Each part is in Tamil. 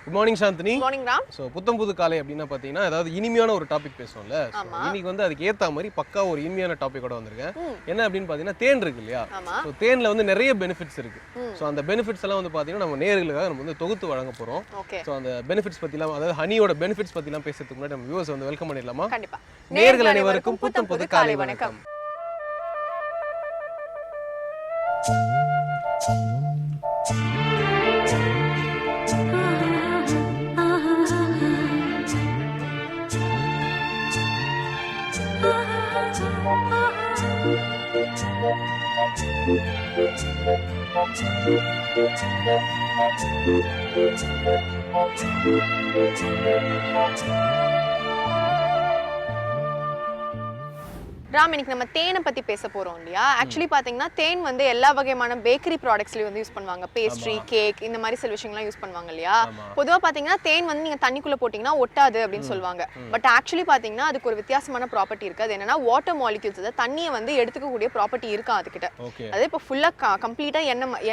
Good morning Chandini. Good morning Ram. So புத்தம் புது காலை அப்படின்னா பார்த்தீங்கன்னா அதாவது இனிமையான ஒரு டாபிக் பேசுவோம்ல. இன்னைக்கு வந்து அதுக்கு ஏற்ற மாதிரி பக்கா ஒரு இனிமையான டாபிக்கோட வந்திருக்கேன். என்ன அப்படின்னு பார்த்தீங்கன்னா தேன் இருக்கு இல்லையா? ஸோ தேனில் வந்து நிறைய பெனிஃபிட்ஸ் இருக்கு. ஸோ அந்த பெனிஃபிட்ஸ் எல்லாம் வந்து பார்த்தீங்கன்னா நம்ம நேயர்களுக்காக நம்ம வந்து தொகுத்து வழங்க போகிறோம். ஸோ அந்த பெனிஃபிட்ஸ் பற்றிலாம், அதாவது ஹனியோட பெனிஃபிட்ஸ் பற்றிலாம் பேசுறதுக்கு முன்னாடி நம்ம வியூவர்ஸ் வந்து வெல்கம் பண்ணிடலாமா? கண்டிப்பா. நேயர்கள் அனைவருக்கும் புத்தம் புது காலை வணக்கம். ராம், இன்னைக்கு நம்ம தேனை பத்தி பேச போறோம் இல்லையா? ஆக்சுவலி பாத்தீங்கன்னா தேன் வந்து எல்லா வகையான பேக்கரி ப்ராடக்ட்ஸ்லயும் வந்து யூஸ் பண்ணுவாங்க. பேஸ்ட்ரி, கேக், இந்த மாதிரி சில விஷயங்கள்லாம் யூஸ் பண்ணுவாங்க இல்லையா? பொதுவா பாத்தீங்கன்னா தேன் வந்து நீங்க தண்ணிக்குள்ள போட்டீங்கன்னா ஒட்டாது அப்படின்னு சொல்லுவாங்க. பட் ஆக்சுவலி பாத்தீங்கன்னா அதுக்கு ஒரு வித்தியாசமான ப்ராப்பர்ட்டி இருக்கு. அது என்னன்னா வாட்டர் மாலிக்யூல்ஸ், அதாவது தண்ணியை வந்து எடுத்துக்கக்கூடிய ப்ராப்பர்ட்டி இருக்கா அதுக்கிட்ட. அது இப்போ ஃபுல்லா கம்ப்ளீட்டா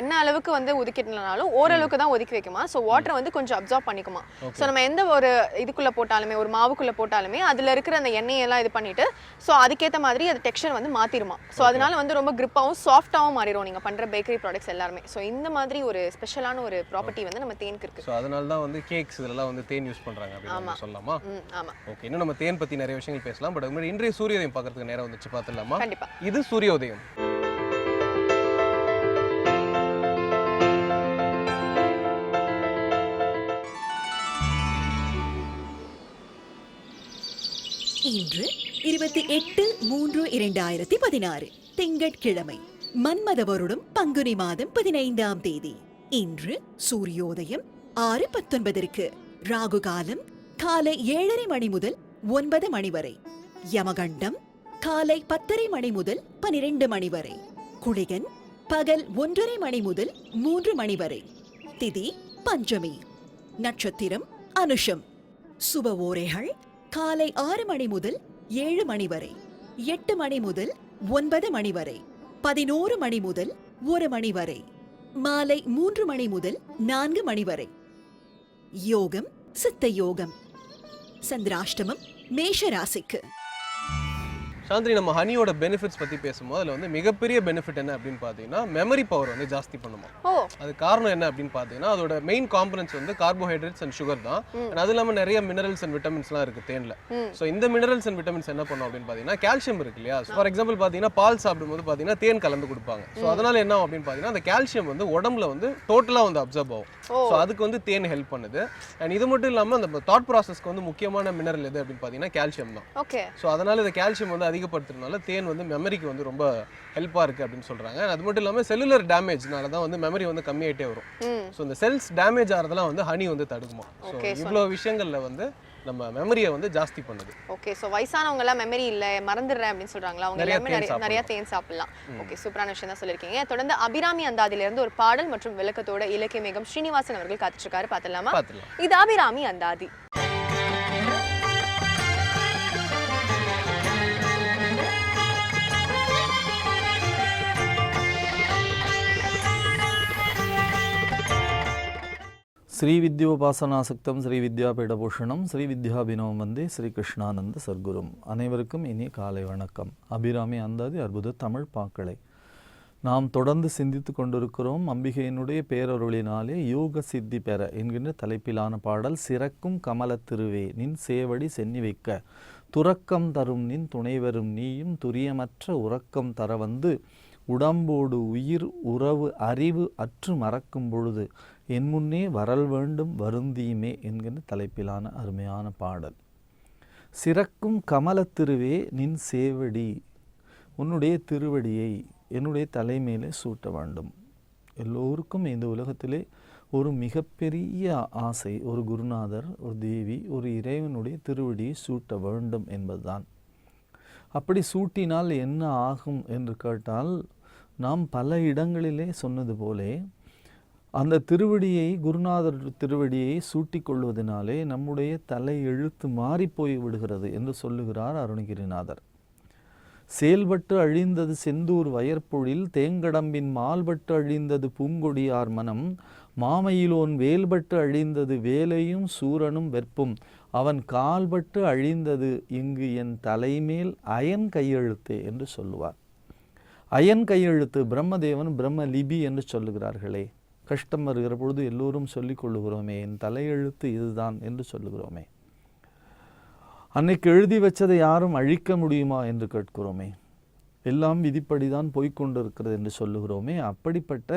என்ன அளவுக்கு வந்து ஒதுக்கிட்டனாலும் ஓரளவுக்கு தான் ஒதுக்கி வைக்குமா. ஸோ வாட்டர் வந்து கொஞ்சம் அப்சார்ப் பண்ணிக்குமா. ஸோ நம்ம எந்த ஒரு இதுக்குள்ள போட்டாலுமே, ஒரு மாவுக்குள்ள போட்டாலுமே அதுல இருக்கிற அந்த எண்ணெயெல்லாம் இது பண்ணிட்டு ஸோ அதுக்கேற்ற மாதிரி அது டெக்ஸ்சர் வந்து மாத்திருமா. ஸோ அதனால வந்து ரொம்ப கிரிப்பாவும் சாஃப்டாவும் மாறிடும் நீங்க பண்ற பேக்கரி ப்ராடக்ட்ஸ் எல்லாமே. ஸோ இந்த மாதிரி ஒரு ஸ்பெஷலான ஒரு ப்ராப்பர்ட்டி வந்து நம்ம தேனுக்கு இருக்கு. ஸோ அதனால தான் வந்து கேக்ஸ் இதெல்லாம் வந்து தேன் யூஸ் பண்றாங்க அப்படின்னு சொல்லலாமா? ஆமா. ஓகே, இன்னும் நம்ம தேன் பத்தி நிறைய விஷயங்கள் பேசலாம். பட் முன்னாடி இன்றைய சூரியோதயம் பார்க்கறதுக்கு நேரம் வந்துச்சு, பார்த்துடலாமா? கண்டிப்பா. இது சூரியோதயம். இன்று 28/3/2016 திங்கட்கிழமை, மன்மத வருடம் பங்குனி மாதம் 15ஆம் தேதி. இன்று சூரியோதயம் 6:19 ராகு காலம் காலை 7:30 மணி முதல் 9 மணி வரை. யமகண்டம் காலை 10:30 மணி முதல் 12 மணி வரை. குளிகன் பகல் 1:30 மணி முதல் 3 மணி வரை. திதி பஞ்சமி. நட்சத்திரம் அனுஷம். சுப ஓரைகள் காலை 6 மணி முதல் 7 மணி வரை, 8 மணி முதல் 9 மணி வரை, 11 மணி முதல் 1 மணி வரை, மாலை 3 மணி முதல் 4 மணி வரை. யோகம் சித்த யோகம். சந்திராஷ்டமம் மேஷ ராசிக்கு. சாந்தினி, நம்ம ஹனியோட பெனிஃபிட்ஸ் பத்தி பேசும்போது அதுல வந்து மிகப்பெரிய பெனிஃபிட் என்ன அப்படின்னு பாத்தீங்கன்னா மெமரி பவர் வந்து ஜாஸ்தி பண்ணுமா. அது காரணம் என்ன அப்படின்னு பாத்தீங்கன்னா அதோட மெயின் காம்பனன்ட்ஸ் வந்து கார்போஹைட்ரேட்ஸ் அண்ட் சுகர் தான். அது இல்லாம நிறைய மினரல்ஸ் அண்ட் விட்டமின்ஸ்லாம் இருக்கு தேன்ல. ஸோ இந்த மினரல்ஸ் அண்ட் விட்டமின்ஸ் என்ன பண்ணும் அப்படின்னு பாத்தீங்கன்னா கால்சியம் இருக்கு இல்லையா? ஃபார் எக்ஸாம்பிள் பாத்தீங்கன்னா பால் சாப்பிடும்போது பாத்தீங்கன்னா தேன் கலந்து கொடுப்பாங்க. ஸோ அதனால என்ன அப்படின்னு பாத்தீங்கன்னா அந்த கால்சியம் வந்து உடம்புல வந்து டோட்டலா வந்து அப்சர்வ் ஆகும். ஸோ அதுக்கு வந்து தேன் ஹெல்ப் பண்ணுது. அண்ட் இது மட்டும் இல்லாம அந்த தாட் ப்ராசஸ்க்கு வந்து முக்கியமான மினரல் எது அப்படின்னு பாத்தீங்கன்னா கால்சியம் தான். ஸோ அதனால இந்த கால்சியம் வந்து அதிகப்படுத்துறதுனால தேன் வந்து மெமரிக்கு வந்து ரொம்ப ஹெல்ப்பா இருக்கு அப்படின்னு சொல்றாங்க. அது மட்டும் இல்லாம செல்லுலர் டேமேஜ்னால தான் வந்து மெமரி வந்து கம்மியாயிட்டே வரும். ஸோ இந்த செல்ஸ் டேமேஜ் ஆகிறதெல்லாம் வந்து ஹனி வந்து தடுக்குமா. ஸோ இவ்வளோ விஷயங்கள்ல வந்து நம்ம மெமரியை வந்து ஜாஸ்தி பண்ணுது. ஓகே, ஸோ வயசானவங்க எல்லாம் மெமரி இல்ல மறந்துடுறேன் அப்படின்னு சொல்றாங்களா, அவங்க எல்லாமே நிறைய தேன் சாப்பிடலாம். ஓகே, சூப்பரான விஷயம் தான் சொல்லியிருக்கீங்க. தொடர்ந்து அபிராமி அந்தாதியில இருந்து ஒரு பாடல் மற்றும் விளக்கத்தோட இலக்கிய மேகம் ஸ்ரீனிவாசன் அவர்கள் காத்துட்டு இருக்காரு, பார்த்துடலாமா? இது அபிராமி அந்தாதி. ஸ்ரீ வித்யோபாசனாசக்தம் ஸ்ரீ வித்யாபீடபூஷணம் ஸ்ரீ வித்யாபினவம் வந்தே ஸ்ரீ கிருஷ்ணானந்த சர்க்குரும். அனைவருக்கும் இனி காலை வணக்கம். அபிராமி அந்தாதி அற்புத தமிழ் பாக்களை நாம் தொடர்ந்து சிந்தித்து கொண்டிருக்கிறோம். அம்பிகையினுடைய பேரருளினாலே யோக சித்தி பெற என்கின்ற தலைப்பிலான பாடல். சிறக்கும் கமல திருவே நின் சேவடி சென்னி வைக்க துறக்கம் தரும் நின் துணைவரும் நீயும் துரியமற்ற உறக்கம் தர வந்து உடம்போடு உயிர் உறவு அறிவு அற்று மறக்கும் பொழுது என் முன்னே வரல் வேண்டும் வருந்தியுமே என்கிற தலைப்பிலான அருமையான பாடல். சிறக்கும் கமலத்திருவே நின் சேவடி, உன்னுடைய திருவடியை என்னுடைய தலைமையிலே சூட்ட வேண்டும். எல்லோருக்கும் இந்த உலகத்திலே ஒரு மிகப்பெரிய ஆசை, ஒரு குருநாதர், ஒரு தேவி, ஒரு இறைவனுடைய திருவடியை சூட்ட வேண்டும் என்பதுதான். அப்படி சூட்டினால் என்ன ஆகும் என்று கேட்டால், நாம் பல இடங்களிலே சொன்னது போலே அந்த திருவடியை, குருநாதர் திருவடியை சூட்டி கொள்வதனாலே நம்முடைய தலை எழுத்து மாறிப்போய் விடுகிறது என்று சொல்லுகிறார் அருணகிரிநாதர். செயல்பட்டு அழிந்தது செந்தூர் வயற்பொழில் தேங்கடம்பின் மால்பட்டு அழிந்தது பூங்கொடியார் மனம் மாமயிலோன் வேல்பட்டு அழிந்தது வேலையும் சூரனும் வெற்பும், அவன் கால்பட்டு அழிந்தது இங்கு என் தலைமேல் அயன் கையெழுத்தே என்று சொல்லுவார். அயன் கையெழுத்து பிரம்மதேவன் பிரம்ம லிபி என்று சொல்லுகிறார்களே, கஷ்டம் வருகிற பொழுது எல்லோரும் சொல்லிக் கொள்ளுகிறோமே, என் தலையெழுத்து இதுதான் என்று சொல்லுகிறோமே. அன்னைக்கு எழுதி வச்சதை யாரும் அழிக்க முடியுமா என்று கேட்கிறோமே. எல்லாம் விதிப்படிதான் போய்கொண்டிருக்கிறது என்று சொல்லுகிறோமே. அப்படிப்பட்ட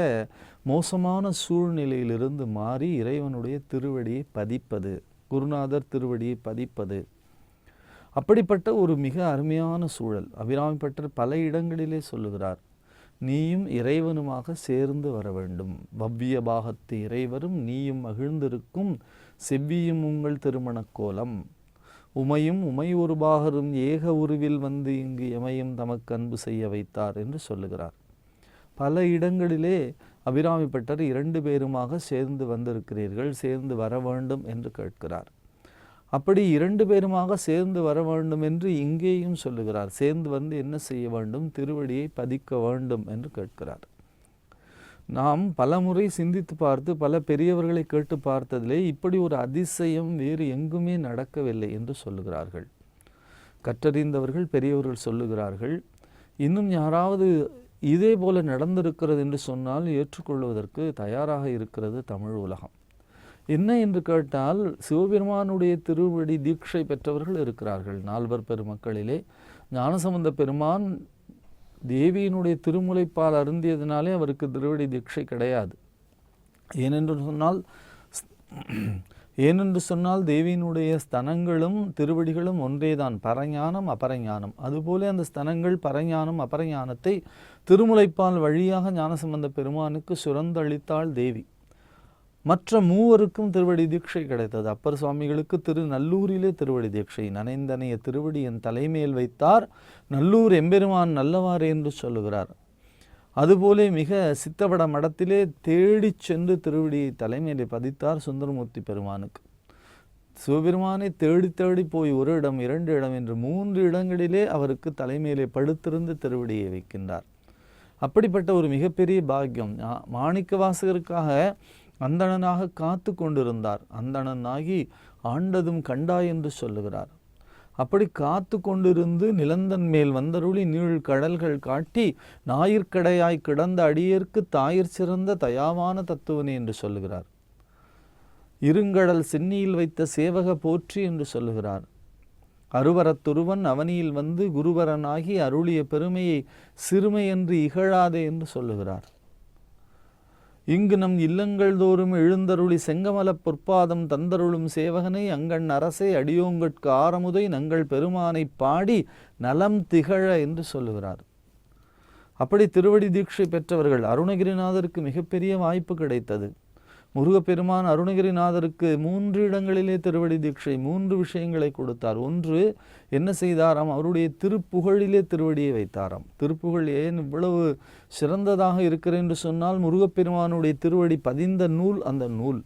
மோசமான சூழ்நிலையிலிருந்து மாறி இறைவனுடைய திருவடியை பதிப்பது, குருநாதர் திருவடியை பதிப்பது, அப்படிப்பட்ட ஒரு மிக அருமையான சூழல் அபிராமிப்பட்டர் பல இடங்களிலே சொல்லுகிறார். நீயும் இறைவனுமாக சேர்ந்து வர வேண்டும். வவ்விய பாகத்து இறைவரும் நீயும் மகிழ்ந்திருக்கும் செவ்வியும் உங்கள் திருமணக் கோலம், உமையும் உமை ஒரு பாகரும் ஏக உருவில் வந்து இங்கு எமையும் தமக்கு அன்பு செய்ய வைத்தார் என்று சொல்லுகிறார். பல இடங்களிலே அபிராமிப்பட்டர் 2 பேருமாக சேர்ந்து வந்திருக்கிறீர்கள், சேர்ந்து வர வேண்டும் என்று கேட்கிறார். அப்படி 2 பேருமாக சேர்ந்து வர வேண்டும் என்று இங்கேயும் சொல்லுகிறார். சேர்ந்து வந்து என்ன செய்ய வேண்டும்? திருவடியை பதிக்க வேண்டும் என்று கேட்கிறார். நாம் பல முறை சிந்தித்து பார்த்து பல பெரியவர்களை கேட்டு பார்த்ததிலே இப்படி ஒரு அதிசயம் வேறு எங்குமே நடக்கவில்லை என்று சொல்லுகிறார்கள். கற்றறிந்தவர்கள் பெரியவர்கள் சொல்லுகிறார்கள். இன்னும் யாராவது இதே போல நடந்திருக்கிறது என்று சொன்னால் ஏற்றுக்கொள்வதற்கு தயாராக இருக்கிறது தமிழ் உலகம். என்ன என்று கேட்டால், சிவபெருமானுடைய திருவடி தீட்சை பெற்றவர்கள் இருக்கிறார்கள். 4 பெருமக்களிலே ஞானசம்பந்த பெருமான் தேவியினுடைய திருமுலைப்பால் அருந்தியதினாலே அவருக்கு திருவடி தீட்சை கிடையாது. ஏனென்று சொன்னால் தேவியினுடைய ஸ்தனங்களும் திருவடிகளும் ஒன்றேதான், பரஞானம் அபரஞானம். அதுபோல அந்த ஸ்தனங்கள் பரஞானம் அபரஞானத்தை திருமுலைப்பால் வழியாக ஞானசம்பந்த பெருமானுக்கு சுரந்தளித்தாள் தேவி. மற்ற 3 திருவடி தீட்சை கிடைத்தது. அப்பர் சுவாமிகளுக்கு திருநல்லூரிலே திருவடி தீட்சை, நனைந்தனைய திருவடி என் தலைமேல் வைத்தார் நல்லூர் எம்பெருமான் நல்லவாறு என்று சொல்லுகிறார். அதுபோலே மிக சித்தவட மடத்திலே தேடி சென்று திருவடியை தலைமையிலே பதித்தார் சுந்தரமூர்த்தி பெருமானுக்கு. சிவபெருமானை தேடி தேடி போய் 1 இடம் 2 இடம் என்று 3 இடங்களிலே அவருக்கு தலைமையிலே படுத்திருந்து திருவடியை வைக்கின்றார். அப்படிப்பட்ட ஒரு மிகப்பெரிய பாக்கியம். மாணிக்க வாசகருக்காக அந்தணனாக காத்து கொண்டிருந்தார். அந்தணனாகி ஆண்டதும் கண்டாய் என்று சொல்லுகிறார். அப்படி காத்து கொண்டிருந்து நிலந்தன் மேல் வந்தருளி நீள் கடல்கள் காட்டி ஞாயிற்கடையாய் கிடந்த அடியேற்கு தாயிற் சிறந்த தயாவான தத்துவனே என்று சொல்லுகிறார். இருங்கடல் சென்னியில் வைத்த சேவக போற்றி என்று சொல்லுகிறார். அருவரத்துருவன் அவனியில் வந்து குருவரனாகி அருளிய பெருமையை சிறுமை என்று இகழாதே என்று சொல்லுகிறார். இங்கு நம் இல்லங்கள் தோறும் எழுந்தருளி செங்கமலப் பொற்பாதம் தந்தருளும் சேவகனை அங்கண் அரசே அடியோங்கட்கு ஆரமுதை நங்கள் பெருமானை பாடி நலம் திகழ என்று சொல்லுகிறார். அப்படி திருவடி தீட்சை பெற்றவர்கள். அருணகிரிநாதருக்கு மிகப்பெரிய வாய்ப்பு கிடைத்தது. முருகப்பெருமான் அருணகிரிநாதருக்கு 3 இடங்களிலே திருவடி தீட்சை 3 விஷயங்களை கொடுத்தார். ஒன்று, என்ன செய்தாராம்? அவருடைய திருப்புகழிலே திருவடியை வைத்தாராம். திருப்புகழ் ஏன் இவ்வளவு சிறந்ததாக இருக்கிறது என்று சொன்னால், முருகப்பெருமானுடைய திருவடி பதிந்த நூல் அந்த நூல்.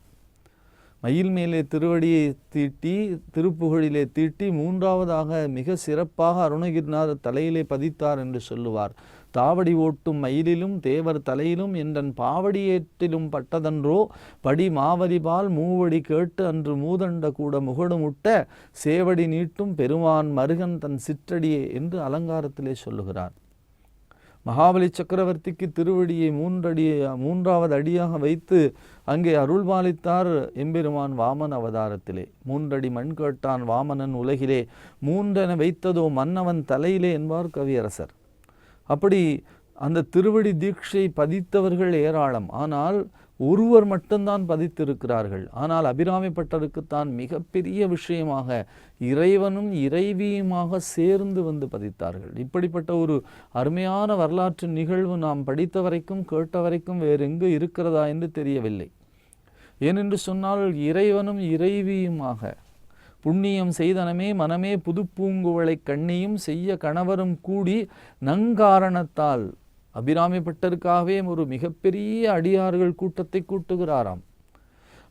மயில் மேலே திருவடியை தீட்டி திருப்புகழிலே தீட்டி 3வதாக மிக சிறப்பாக அருணகிரிநாதர் தலையிலே பதித்தார் என்று சொல்லுவார். தாவடி ஓட்டும் மயிலிலும் தேவர் தலையிலும் என்றன் பாவடியேற்றிலும் பட்டதன்றோ படி மாவரிபால் மூவடி கேட்டு அன்று மூதண்ட கூட முகடுமுட்ட சேவடி நீட்டும் பெருமான் மருகன் தன் சிற்றடியே என்று அலங்காரத்திலே சொல்லுகிறார். மகாபலி சக்கரவர்த்திக்கு திருவடியை 3வது அடியாக வைத்து அங்கே அருள்பாலித்தார் எம்பெருமான் வாமன் அவதாரத்திலே. 3 அடி மண் கேட்டான் வாமனன் உலகிலே 3 வைத்ததோ மன்னவன் தலையிலே என்பார் கவியரசர். அப்படி அந்த திருவடி தீட்சை பதித்தவர்கள் ஏராளம். ஆனால் ஒருவர் மட்டும்தான் பதித்திருக்கிறார்கள். ஆனால் அபிராமிப்பட்டருக்குத்தான் மிகப்பெரிய விஷயமாக இறைவனும் இறைவியுமாக சேர்ந்து வந்து பதித்தார்கள். இப்படிப்பட்ட ஒரு அருமையான வரலாற்று நிகழ்வு நாம் படித்த வரைக்கும் கேட்ட வரைக்கும் வேறெங்கு இருக்கிறதா என்று தெரியவில்லை. ஏனென்று சொன்னால் இறைவனும் இறைவியுமாக புண்ணியம் செய்தனமே மனமே புதுப்பூங்குவளை கண்ணியும் செய்ய கணவரும் கூடி நங்காரணத்தால் அபிராமிப்பட்டருக்காகவே ஒரு மிகப்பெரிய அடியார்கள் கூட்டத்தை கூட்டுகிறாராம்.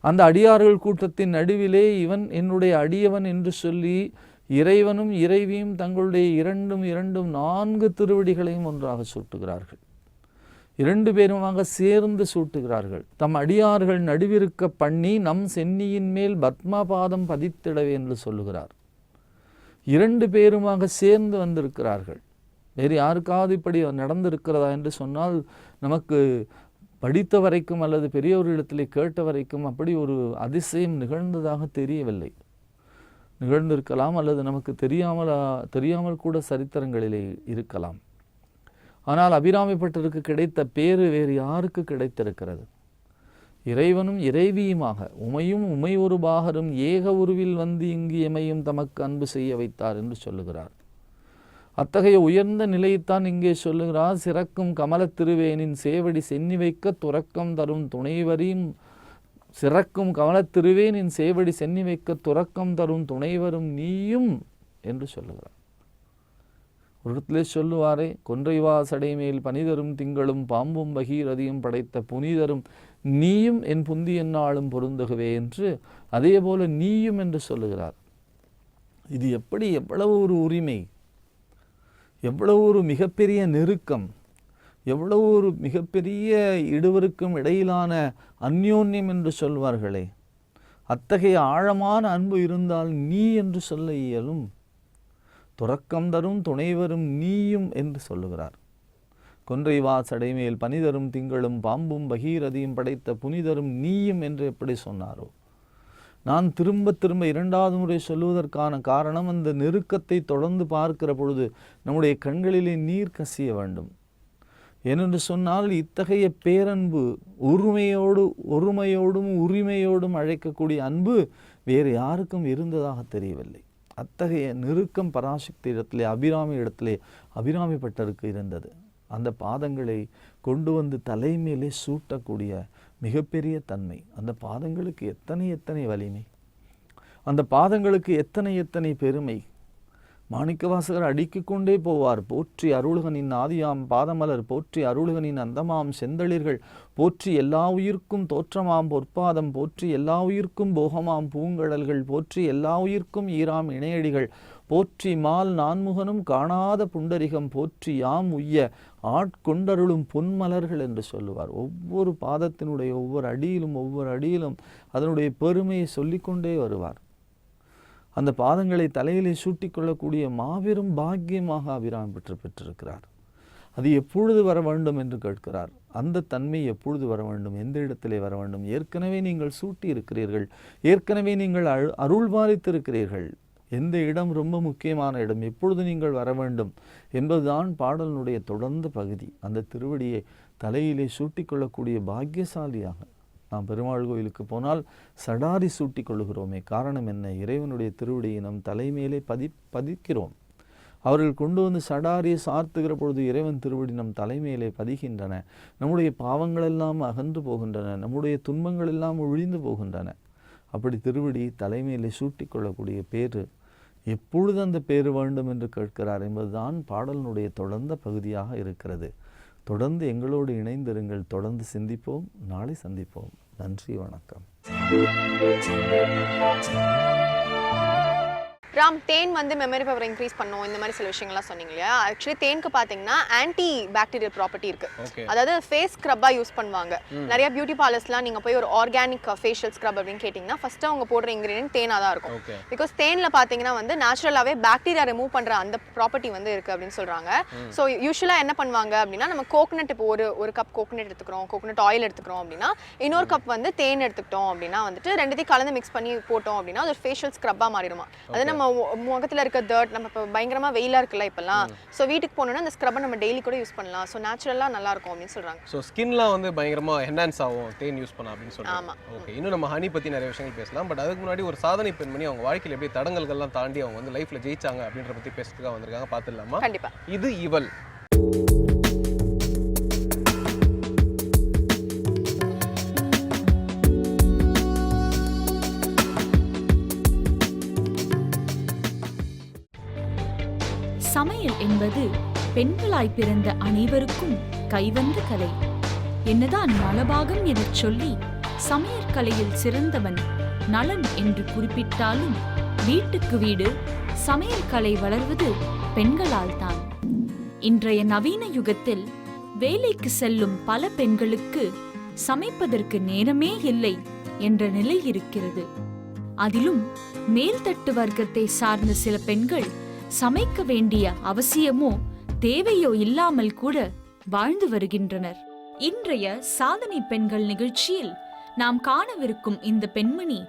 அந்த அடியார்கள் கூட்டத்தின் நடுவிலே இவன் என்னுடைய அடியவன் என்று சொல்லி இறைவனும் இறைவியும் தங்களுடைய 2 4 திருவடிகளையும் ஒன்றாக சூட்டுகிறார்கள். 2 பேருமாக சேர்ந்து சூட்டுகிறார்கள். தம் அடியார்கள் நடுவிருக்க பண்ணி நம் சென்னியின் மேல் பத்மபாதம் பதித்திடவே என்று சொல்லுகிறார். 2 பேருமாக சேர்ந்து வந்திருக்கிறார்கள். வேறு யாருக்காவது இப்படி நடந்திருக்கிறதா என்று சொன்னால் நமக்கு படித்த வரைக்கும் அல்லது பெரியவர்களிடத்திலே கேட்ட வரைக்கும் அப்படி ஒரு அதிசயம் நிகழ்ந்ததாக தெரியவில்லை. நிகழ்ந்திருக்கலாம் அல்லது நமக்கு தெரியாமல் கூட சரித்திரங்களிலே இருக்கலாம். ஆனால் அபிராமி பட்டருக்கு கிடைத்த பேறு வேறு யாருக்கு கிடைத்திருக்கிறது? இறைவனும் இறைவியுமாக உமையும் உமை ஒரு பாகரும் ஏக உருவில் வந்து இங்கு எமையும் தமக்கு அன்பு செய்ய வைத்தார் என்று சொல்லுகிறார். அத்தகைய உயர்ந்த நிலையைத்தான் இங்கே சொல்லுகிறார். சிறக்கும் கமலத் திருவேனின் சேவடி சென்னி வைக்க துறக்கம் தரும் துணைவரையும் சிறக்கும் கமலத் திருவேனின் சேவடி சென்னி வைக்க துறக்கம் தரும் துணைவரும் நீயும் என்று சொல்லுகிறார். ஒரு இடத்திலே சொல்லுவாரே, கொன்றைவா சடைமேல் பனிதரும் திங்களும் பாம்பும் பகீரதியும் படைத்த புனிதரும் நீயும் என் புந்தி என்னாலும் பொருந்துகவே என்று அதே போல நீயும் என்று சொல்லுகிறார். இது எப்படி, எவ்வளவு ஒரு உரிமை, எவ்வளவு ஒரு மிகப்பெரிய நெருக்கம், எவ்வளவு ஒரு மிகப்பெரிய இருவருக்கும் இடையிலான அந்யோன்யம் என்று சொல்வார்களே, அத்தகைய ஆழமான அன்பு இருந்தால் நீ என்று சொல்ல இயலும். துறக்கம் தரும் துணைவரும் நீயும் என்று சொல்லுகிறார். கொன்றைவா சடைமேல் பனிதரும் திங்களும் பாம்பும் பகீரதியும் படைத்த புனிதரும் நீயும் என்று எப்படி சொன்னாரோ, நான் திரும்ப திரும்ப 2வது முறை சொல்லுவதற்கான காரணம், அந்த நெருக்கத்தை தொடர்ந்து பார்க்கிற பொழுது நம்முடைய கண்களிலே நீர் கசிய வேண்டும். ஏனென்று சொன்னால் இத்தகைய பேரன்பு, ஒருமையோடும் உரிமையோடும் அழைக்கக்கூடிய அன்பு வேறு யாருக்கும் இருந்ததாக தெரியவில்லை. அத்தகைய நெருக்கம் பராசக்தி இடத்திலே, அபிராமி இடத்திலே அபிராமி பட்டருக்கு இருந்தது. அந்த பாதங்களை கொண்டு வந்து தலைமையிலே சூட்டக்கூடிய மிகப்பெரிய தன்மை, அந்த பாதங்களுக்கு எத்தனை வலிமை, அந்த பாதங்களுக்கு எத்தனை பெருமை. மாணிக்கவாசகர் அடுக்கிக் கொண்டே போவார். போற்றி அருள்கனின் ஆதியாம் பாதமலர், போற்றி அருள்கனின் அந்தமாம் செந்தளிர்கள், போற்றி எல்லா உயிர்க்கும் தோற்றமாம் பொற்பாதம், போற்றி எல்லா உயிர்க்கும் போகமாம் பூங்கடல்கள், போற்றி எல்லா உயிர்க்கும் ஈராம் இணையடிகள், போற்றி மால் நான்முகனும் காணாத புண்டரிகம், போற்றி யாம் உய்ய ஆட்கொண்டருளும் பொன்மலர்கள் என்று சொல்லுவார். ஒவ்வொரு பாதத்தினுடைய ஒவ்வொரு அடியிலும் அதனுடைய பெருமையை சொல்லிக்கொண்டே வருவார். அந்த பாதங்களை தலையிலே சூட்டிக்கொள்ளக்கூடிய மாபெரும் பாக்கியமாக அபிராமி பெற்றிருக்கிறார். அது எப்பொழுது வர வேண்டும் என்று கேட்கிறார். அந்த தன்மை எப்பொழுது வர வேண்டும், எந்த இடத்திலே வர வேண்டும்? ஏற்கனவே நீங்கள் சூட்டி இருக்கிறீர்கள், ஏற்கனவே நீங்கள் அருள் பாலித்திருக்கிறீர்கள். எந்த இடம் ரொம்ப முக்கியமான இடம், எப்பொழுது நீங்கள் வர வேண்டும் என்பதுதான் பாடலினுடைய தொடர்ந்த பகுதி. அந்த திருவடியை தலையிலே சூட்டிக்கொள்ளக்கூடிய பாக்கியசாலியாக நாம் பெருமாள் கோயிலுக்கு போனால் சடாரி சூட்டி கொள்ளுகிறோமே, காரணம் என்ன? இறைவனுடைய திருவடியை நம் தலைமையிலே பதிக்கிறோம். அவர்கள் கொண்டு வந்து சடாரியை சார்த்துகிற பொழுது இறைவன் திருவடி நம் தலைமையிலே பதிகின்றன. நம்முடைய பாவங்களெல்லாம் அகன்று போகின்றன, நம்முடைய துன்பங்கள் எல்லாம் ஒழிந்து போகின்றன. அப்படி திருவடி தலைமையிலே சூட்டி கொள்ளக்கூடிய பேரு, எப்பொழுது அந்த பேரு வேண்டும் என்று கேட்கிறார் என்பதுதான் பாடலினுடைய தொடர்ந்த பகுதியாக இருக்கிறது. தொடர்ந்து எங்களோடு இணைந்திருங்கள், தொடர்ந்து சிந்திப்போம், நாளை சந்திப்போம். நன்றி, வணக்கம். ராம், தேன் வந்து மெமரி பவர் இன்க்ரீஸ் பண்ணும், இந்த மாதிரி சில விஷயங்கள்லாம் சொன்னீங்க இல்லையா? ஆக்சுவலி தேனுக்கு பார்த்தீங்கன்னா ஆன்டி பாக்டீரியல் ப்ராப்பர்ட்டி இருக்கு. அதாவது ஃபேஸ் ஸ்க்ரப்பா யூஸ் பண்ணுவாங்க. நிறைய பியூட்டி பார்லர்ஸ்லாம் நீங்க போய் ஒரு ஆர்கானிக் ஃபேஷியல் ஸ்க்ரப் அப்படின்னு கேட்டிங்கன்னா ஃபர்ஸ்ட் அவங்க போடுற இன்கிரீடியன்ட் தேனா தான் இருக்கும். பிகாஸ் தேன்ல பார்த்தீங்கன்னா வந்து நேச்சுரலாவே பாக்டீரியா ரிமூவ் பண்ற அந்த ப்ராப்பர்ட்டி வந்து இருக்கு அப்படின்னு சொல்றாங்க. ஸோ யூஸ்வலா என்ன பண்ணுவாங்க அப்படின்னா, நம்ம கோகனட், இப்போ ஒரு கப் கோகனட் எடுத்துக்கிறோம், கோகனட் ஆயில் எடுத்துக்கிறோம் அப்படின்னா, இன்னொரு கப் வந்து தேன் எடுத்துக்கிட்டோம் அப்படின்னா வந்துட்டு ரெண்டுத்தையும் கலந்து மிக்ஸ் பண்ணி போட்டோம் அப்படின்னா அது ஃபேஷியல் ஸ்க்ரப்பா மாறிடுமா. அது நம்ம முகத்துல இருக்க டர்ட், நம்ம இப்போ பயங்கரமா வெயிலா இருக்குல்ல இப்பெல்லாம், ஸோ வீட்டுக்கு போனோம்னா அந்த ஸ்க்ரப்பை நம்ம டெய்லி கூட யூஸ் பண்ணலாம். ஸோ நேச்சுரலா நல்லா இருக்கும் அப்படின்னு சொல்றாங்க. ஸோ ஸ்கின்லாம் வந்து பயங்கரமா என்ஹான்ஸ் ஆகும் தேன் யூஸ் பண்ணா அப்படின்னு சொல்றாங்க. ஓகே, இன்னும் நம்ம ஹனி பத்தி நிறைய விஷயங்கள் பேசலாம். பட் அதுக்கு முன்னாடி ஒரு சாதனை பெண்மணி அவங்க வாழ்க்கையில் எப்படி தடங்கல்கள்லாம் தாண்டி அவங்க வந்து லைஃப்ல ஜெயிச்சாங்க அப்படின்ற பத்தி பேசுறதுக்காக வந்திருக்காங்க. பார்த்துடலாமா? கண்டிப்பா. இது இவள். சமையல் என்பது பெண்களாய் பிறந்த அனைவருக்கும் கைவந்த கலை. என்னதான் நலபாகம் எனச் சொல்லி சமையற்கலையில் சிறந்தவன் நலன் என்று குறிப்பிட்டாலும் வீட்டுக்கு வீடு சமையல் கலை வளர்வது பெண்களால் தான். இன்றைய நவீன யுகத்தில் வேலைக்கு செல்லும் பல பெண்களுக்கு சமைப்பதற்கு நேரமே இல்லை என்ற நிலை இருக்கிறது. அதிலும் மேல்தட்டு வர்க்கத்தை சார்ந்த சில பெண்கள் சமைக்க வேண்டிய அவசியமோ தேவையோ இல்லாமல் கூட வாழ்ந்து வருகின்றனர். இன்றைய சாதனை பெண்கள் நிகழ்ச்சியில் நாம் காணவிருக்கும் இந்த பெண்மணி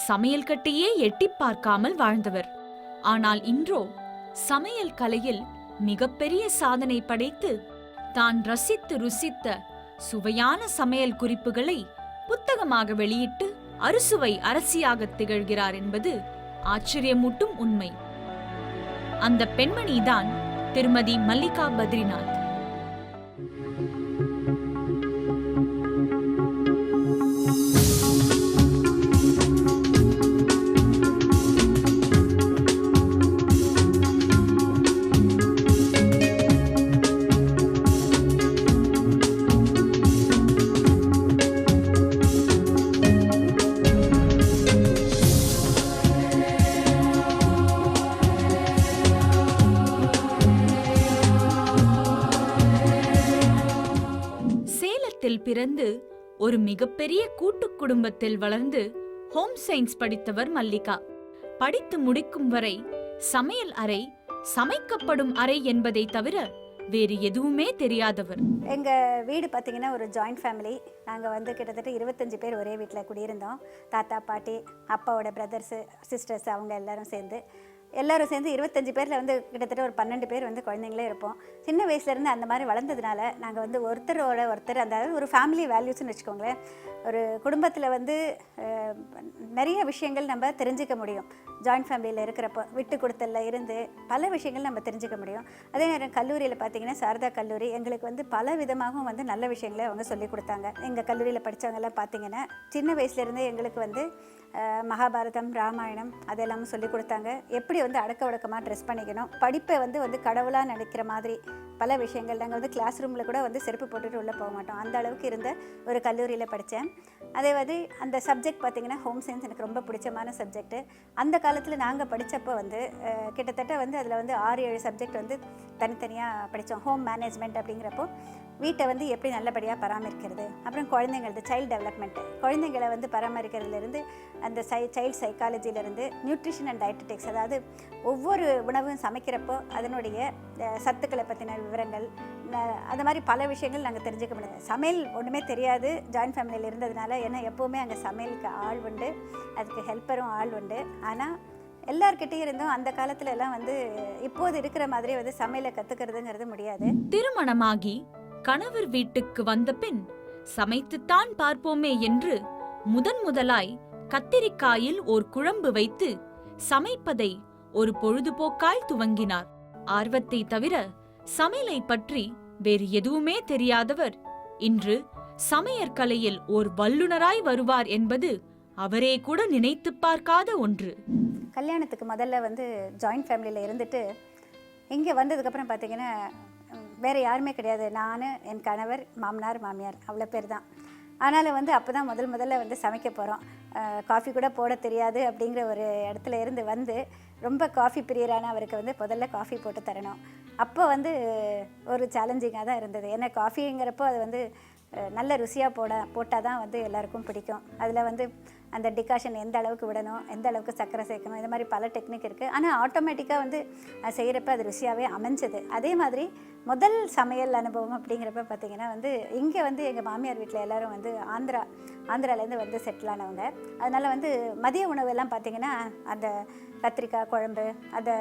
சமையல் கட்டையே எட்டி பார்க்காமல் வாழ்ந்தவர். ஆனால் இன்றோ சமையல் கலையில் மிகப்பெரிய சாதனை படைத்து தான் ரசித்து ருசித்த சுவையான சமையல் குறிப்புகளை புத்தகமாக வெளியிட்டு அறுசுவை அரசியாக திகழ்கிறார் என்பது ஆச்சரியமூட்டும் உண்மை. அந்த பெண்மணிதான் திருமதி மல்லிகா பத்ரிநாத். பிறந்து ஒரு மிகப்பெரிய கூட்டு குடும்பத்தில் வளர்ந்து ஹோம் சயின்ஸ் படித்தவர் மல்லிகா. படித்து முடிக்கும் வரை சமையல் அறை, சமைக்கப்படும் அறை என்பதை தவிர வேறு எதுவுமே தெரியாதவர். எங்கள் வீடு பார்த்திங்கன்னா ஒரு ஜாயிண்ட் ஃபேமிலி. நாங்கள் வந்து கிட்டத்தட்ட 25 பேர் ஒரே வீட்டில் குடியிருந்தோம். தாத்தா, பாட்டி, அப்பாவோட பிரதர்ஸு, சிஸ்டர்ஸ் அவங்க எல்லாரும் சேர்ந்து 25 பேரில் வந்து கிட்டத்தட்ட ஒரு 12 பேர் வந்து குழந்தைங்களே இருப்போம். சின்ன வயசுலேருந்து அந்த மாதிரி வளர்ந்ததுனால நாங்கள் வந்து ஒருத்தரோட ஒருத்தர் அந்த ஒரு ஃபேமிலி வேல்யூஸ்ன்னு வச்சுக்கோங்களேன். ஒரு குடும்பத்தில் வந்து நிறைய விஷயங்கள் நம்ம தெரிஞ்சிக்க முடியும். ஜாயிண்ட் ஃபேமிலியில் இருக்கிறப்போ விட்டு கொடுத்தலில் இருந்து பல விஷயங்கள் நம்ம தெரிஞ்சிக்க முடியும். அதே நேரம் கல்லூரியில் பார்த்திங்கன்னா சாரதா கல்லூரி எங்களுக்கு வந்து பல விதமாகவும் வந்து நல்ல விஷயங்களை அவங்க சொல்லி கொடுத்தாங்க. எங்கள் கல்லூரியில் படித்தவங்கெல்லாம் பார்த்திங்கன்னா சின்ன வயசுலேருந்தே எங்களுக்கு வந்து மகாபாரதம், ராமாயணம் அதெல்லாமும் சொல்லி கொடுத்தாங்க. எப்படி வந்து அடக்க ஒடுக்கமாக ட்ரெஸ் பண்ணிக்கணும், படிப்பை வந்து கடவுளாக நினைக்கிற மாதிரி பல விஷயங்கள். நாங்கள் வந்து கிளாஸ் ரூமில் கூட வந்து செருப்பு போட்டுட்டு உள்ளே போக மாட்டோம். அந்த அளவுக்கு இருந்த ஒரு கல்லூரியில் படித்தேன். அதே மாதிரி அந்த சப்ஜெக்ட் பார்த்திங்கன்னா ஹோம் சயின்ஸ் எனக்கு ரொம்ப பிடிச்சமான சப்ஜெக்ட்டு. அந்த காலத்தில் நாங்கள் படித்தப்போ வந்து கிட்டத்தட்ட வந்து அதில் வந்து 6-7 சப்ஜெக்ட் வந்து தனித்தனியாக படித்தோம். ஹோம் மேனேஜ்மெண்ட் அப்படிங்கிறப்போ வீட்டை வந்து எப்படி நல்லபடியாக பராமரிக்கிறது, அப்புறம் குழந்தைங்களது சைல்டு டெவலப்மெண்ட்டு, குழந்தைங்களை வந்து பராமரிக்கிறதுலேருந்து அந்த சைல்டு சைக்காலஜிலேருந்து நியூட்ரிஷன் அண்ட் டயட்டடிக்ஸ், அதாவது ஒவ்வொரு உணவும் சமைக்கிறப்போ அதனுடைய சத்துக்களை பற்றின விவரங்கள், அந்த மாதிரி பல விஷயங்கள் நாங்கள் தெரிஞ்சுக்க முடியாது. சமையல் ஒன்றுமே தெரியாது ஜாயின்ட் ஃபேமிலியில் இருந்ததுனால. ஏன்னா எப்போவுமே அங்கே சமையலுக்கு ஆள் உண்டு, அதுக்கு ஹெல்ப்பரும் ஆள் உண்டு. ஆனால் எல்லார்கிட்டையும் இருந்தும் அந்த காலத்துல எல்லாம் வந்து இப்போது இருக்கிற மாதிரி வந்து சமையலை கற்றுக்கிறதுங்கிறது முடியாது. திருமணமாகி கணவர் வீட்டுக்கு வந்த பின் சமைத்துத்தான் பார்ப்போமே என்று முதலாய் கத்திரிக்காயில் ஓர் குழம்பு வைத்து சமைப்பதை ஒரு பொழுதுபோக்காய் துவங்கினார். ஆர்வத்தை தவிர சமையலை பற்றி வேறு எதுவுமே தெரியாதவர் இன்று சமையற்கலையில் ஓர் வல்லுனராய் வருவார் என்பது அவரே கூட நினைத்து பார்க்காத ஒன்று. கல்யாணத்துக்கு முதல்ல வந்து ஜாயிண்ட் ஃபேமிலியில் இருந்துட்டு இங்கே வந்ததுக்கப்புறம் பார்த்தீங்கன்னா வேறு யாருமே கிடையாது. நான், என் கணவர், மாமனார், மாமியார், அவ்வளோ பேர் தான். ஆனாலும் வந்து அப்போ தான் முதல்ல வந்து சமைக்க போகிறோம். காஃபி கூட போட தெரியாது அப்படிங்கிற ஒரு இடத்துல இருந்து வந்து ரொம்ப காஃபி பிரியரான அவருக்கு வந்து முதல்ல காஃபி போட்டு தரணும். அப்போ வந்து ஒரு சேலஞ்சிங்காக தான் இருந்தது. ஏன்னா காஃபிங்கிறப்போ அது வந்து நல்ல ருசியாக போட்டால் தான் வந்து எல்லாருக்கும் பிடிக்கும். அதில் வந்து அந்த டிகாஷன் எந்த அளவுக்கு விடணும், எந்த அளவுக்கு சர்க்கரை சேர்க்கணும், இந்த மாதிரி பல டெக்னிக் இருக்குது. ஆனால் ஆட்டோமேட்டிக்காக வந்து செய்கிறப்ப அது ருசியாகவே அமைஞ்சது. அதே மாதிரி முதல் சமையல் அனுபவம் அப்படிங்கிறப்ப பார்த்திங்கன்னா வந்து இங்கே வந்து எங்கள் மாமியார் வீட்டில் எல்லோரும் வந்து ஆந்திராலேருந்து வந்து செட்டில் ஆனவங்க. அதனால் வந்து மதிய உணவெல்லாம் பார்த்திங்கன்னா அந்த கத்திரிக்காய் குழம்பு, அந்த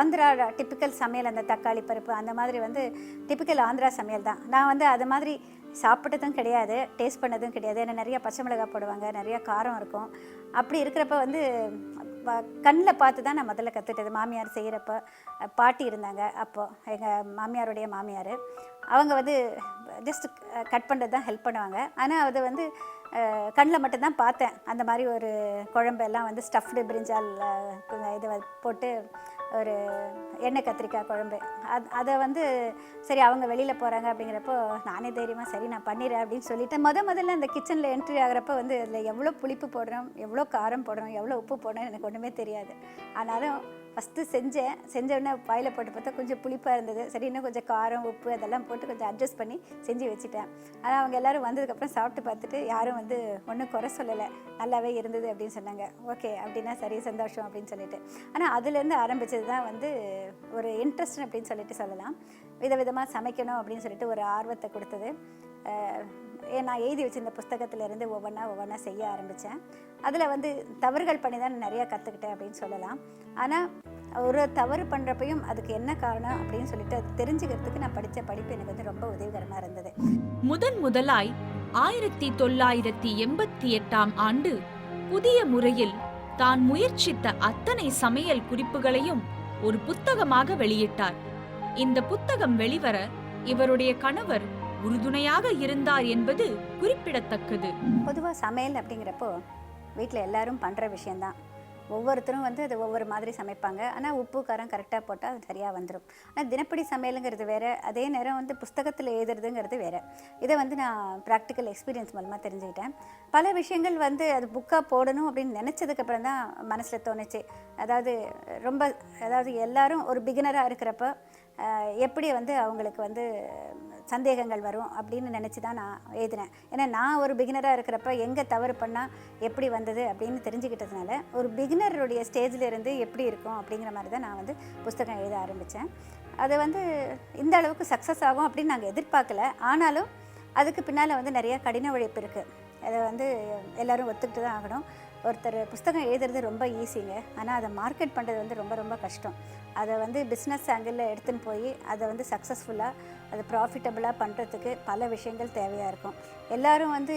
ஆந்திரா டிப்பிக்கல் சமையல், அந்த தக்காளி பருப்பு, அந்த மாதிரி வந்து டிப்பிக்கல் ஆந்திரா சமையல் தான். நான் வந்து அது மாதிரி சாப்பிட்டதும் கிடையாது, டேஸ்ட் பண்ணதும் கிடையாது. ஏன்னா நிறையா பச்சை மிளகாய் போடுவாங்க, நிறையா காரம் இருக்கும். அப்படி இருக்கிறப்ப வந்து கண்ணில் பார்த்து தான் நான் முதல்ல கற்றுட்டது. மாமியார் செய்கிறப்ப பாட்டி இருந்தாங்க அப்போது, எங்கள் மாமியாருடைய மாமியார். அவங்க வந்து ஜஸ்ட் கட் பண்ணுறது தான் ஹெல்ப் பண்ணுவாங்க. ஆனால் அது வந்து கண்ணில் மட்டும்தான் பார்த்தேன் அந்த மாதிரி ஒரு குழம்பெல்லாம் வந்து ஸ்டஃப்டு பிரிஞ்சால் இது போட்டு ஒரு எண்ணெய் கத்திரிக்காய் குழம்பு. அதை வந்து சரி அவங்க வெளியில் போகிறாங்க அப்படிங்கிறப்போ நானே தைரியமாக சரி நான் பண்ணிடுறேன் அப்படின்னு சொல்லிட்டேன். முதல்ல அந்த கிச்சனில் என்ட்ரி ஆகிறப்ப வந்து அதில் எவ்வளோ புளிப்பு போடுறோம், எவ்வளோ காரம் போடுறோம், எவ்வளோ உப்பு போடுறோம் எனக்கு ஒன்றுமே தெரியாது. ஆனாலும் ஃபஸ்ட்டு செஞ்ச உடனே வாயில் போட்டு பார்த்தா கொஞ்சம் புளிப்பாக இருந்தது. சரி இன்னும் கொஞ்சம் காரம் உப்பு அதெல்லாம் போட்டு கொஞ்சம் அட்ஜஸ்ட் பண்ணி செஞ்சு வச்சுட்டேன். ஆனால் அவங்க எல்லோரும் வந்ததுக்கப்புறம் சாப்பிட்டு பார்த்துட்டு யாரும் வந்து ஒன்றும் குறை சொல்லலை, நல்லாவே இருந்தது அப்படின்னு சொன்னாங்க. ஓகே அப்படின்னா சரி சந்தோஷம் அப்படின்னு சொல்லிட்டு. ஆனால் அதுலேருந்து ஆரம்பித்தது தான் வந்து ஒரு இன்ட்ரெஸ்ட் அப்படின்னு சொல்லிட்டு சொல்லலாம். விதவிதமாக சமைக்கணும் அப்படின்னு சொல்லிட்டு ஒரு ஆர்வத்தை கொடுத்தது. நான் எழுதி வச்சிருந்த புஸ்தகத்திலேருந்து ஒவ்வொன்றா செய்ய ஆரம்பித்தேன். அதில் வந்து தவறுகள் பண்ணி தான் நிறையா கற்றுக்கிட்டேன் அப்படின்னு சொல்லலாம். ஆனால் ஒரு தவறு பண்ணுறப்பையும் அதுக்கு என்ன காரணம் அப்படின்னு சொல்லிட்டு அது தெரிஞ்சுக்கிறதுக்கு நான் படித்த படிப்பு எனக்கு வந்து ரொம்ப உதவிகரமாக இருந்தது. முதலாய் 1988ஆம் ஆண்டு புதிய முறையில் தான் முயற்சித்த அத்தனை சமையல் குறிப்புகளையும் ஒரு புத்தகமாக வெளியிட்டார். இந்த புத்தகம் வெளிவர இவருடைய கணவர் உறுதுணையாக இருந்தார் என்பது குறிப்பிடத்தக்கது. பொதுவாக சமையல் அப்படிங்கிறப்போ வீட்டில் எல்லாரும் பண்ணுற விஷயந்தான். ஒவ்வொருத்தரும் வந்து அது ஒவ்வொரு மாதிரி சமைப்பாங்க. ஆனால் உப்பு காரம் கரெக்டாக போட்டால் அது சரியாக வந்துடும். ஆனால் தினப்படி சமையலுங்கிறது வேறு, அதே நேரம் வந்து புஸ்தகத்தில் எழுதுறதுங்கிறது வேறு. இதை வந்து நான் ப்ராக்டிக்கல் எக்ஸ்பீரியன்ஸ் மூலமாக தெரிஞ்சுக்கிட்டேன். பல விஷயங்கள் வந்து அது புக்காக போடணும் அப்படின்னு நினச்சதுக்கப்புறம் தான் மனசில் தோணுச்சு. அதாவது எல்லாரும் ஒரு பிகினராக இருக்கிறப்ப எப்படி வந்து அவங்களுக்கு வந்து சந்தேகங்கள் வரும் அப்படின்னு நினச்சி தான் நான் எழுதினேன். ஏன்னா நான் ஒரு பிகினராக இருக்கிறப்ப எங்கே தவறு பண்ணால் எப்படி வந்தது அப்படின்னு தெரிஞ்சுக்கிட்டதுனால ஒரு பிகினருடைய ஸ்டேஜில் இருந்து எப்படி இருக்கும் அப்படிங்கிற மாதிரி தான் நான் வந்து புஸ்தகம் எழுத ஆரம்பித்தேன். அது வந்து இந்த அளவுக்கு சக்ஸஸ் ஆகும் அப்படின்னு நாங்கள் எதிர்பார்க்கல. ஆனாலும் அதுக்கு பின்னால் வந்து நிறையா கடின உழைப்பு இருக்குது. அதை வந்து எல்லோரும் ஒத்துக்கிட்டு தான் ஆகணும். ஒருத்தர் புஸ்தகம் எழுதுறது ரொம்ப ஈஸிங்க, ஆனால் அதை மார்க்கெட் பண்ணுறது வந்து ரொம்ப ரொம்ப கஷ்டம். அதை வந்து பிஸ்னஸ் ஆங்கிளில் எடுத்துன்னு போய் அதை வந்து சக்ஸஸ்ஃபுல்லாக அது ப்ராஃபிட்டபுளாக பண்ணுறதுக்கு பல விஷயங்கள் தேவையாக இருக்கும். எல்லோரும் வந்து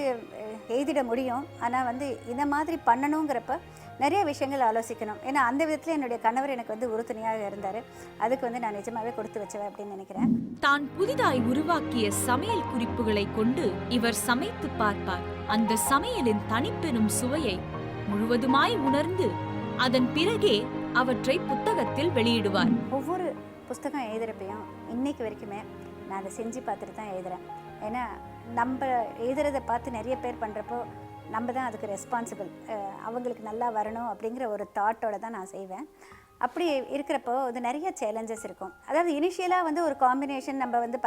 எழுதிட முடியும், ஆனால் வந்து இந்த மாதிரி பண்ணணுங்கிறப்ப நிறைய விஷயங்கள் ஆலோசிக்கணும். ஏன்னா அந்த விதத்தில் என்னுடைய கணவர் எனக்கு வந்து உறுதுணையாக இருந்தார். அதுக்கு வந்து நான் நிஜமாகவே கொடுத்து வச்சேன் அப்படின்னு நினைக்கிறேன். தான் புதிதாய் உருவாக்கிய சமையல் குறிப்புகளை கொண்டு இவர் சமைத்து பார்ப்பார். அந்த சமையலின் தனிப்பெரும் சுவையை முழுவதுமாய் உணர்ந்து அதன் பிறகே அவற்றை புத்தகத்தில் வெளியிடுவார். ஒவ்வொரு புஸ்தகம் எழுதுறப்பையும் இன்னைக்கு வரைக்குமே நான் அதை செஞ்சு பார்த்துட்டு தான் எழுதுகிறேன். ஏன்னா நம்ம எழுதுறதை பார்த்து நிறைய பேர் பண்ணுறப்போ நம்ம தான் அதுக்கு ரெஸ்பான்சிபிள். அவங்களுக்கு நல்லா வரணும் அப்படிங்கிற ஒரு தாட்டோடு தான் நான் செய்வேன். அப்படி இருக்கிறப்போ அது நிறைய சேலஞ்சஸ் இருக்கும். அதாவது இனிஷியலாக வந்து ஒரு காம்பினேஷன் நம்ம வந்து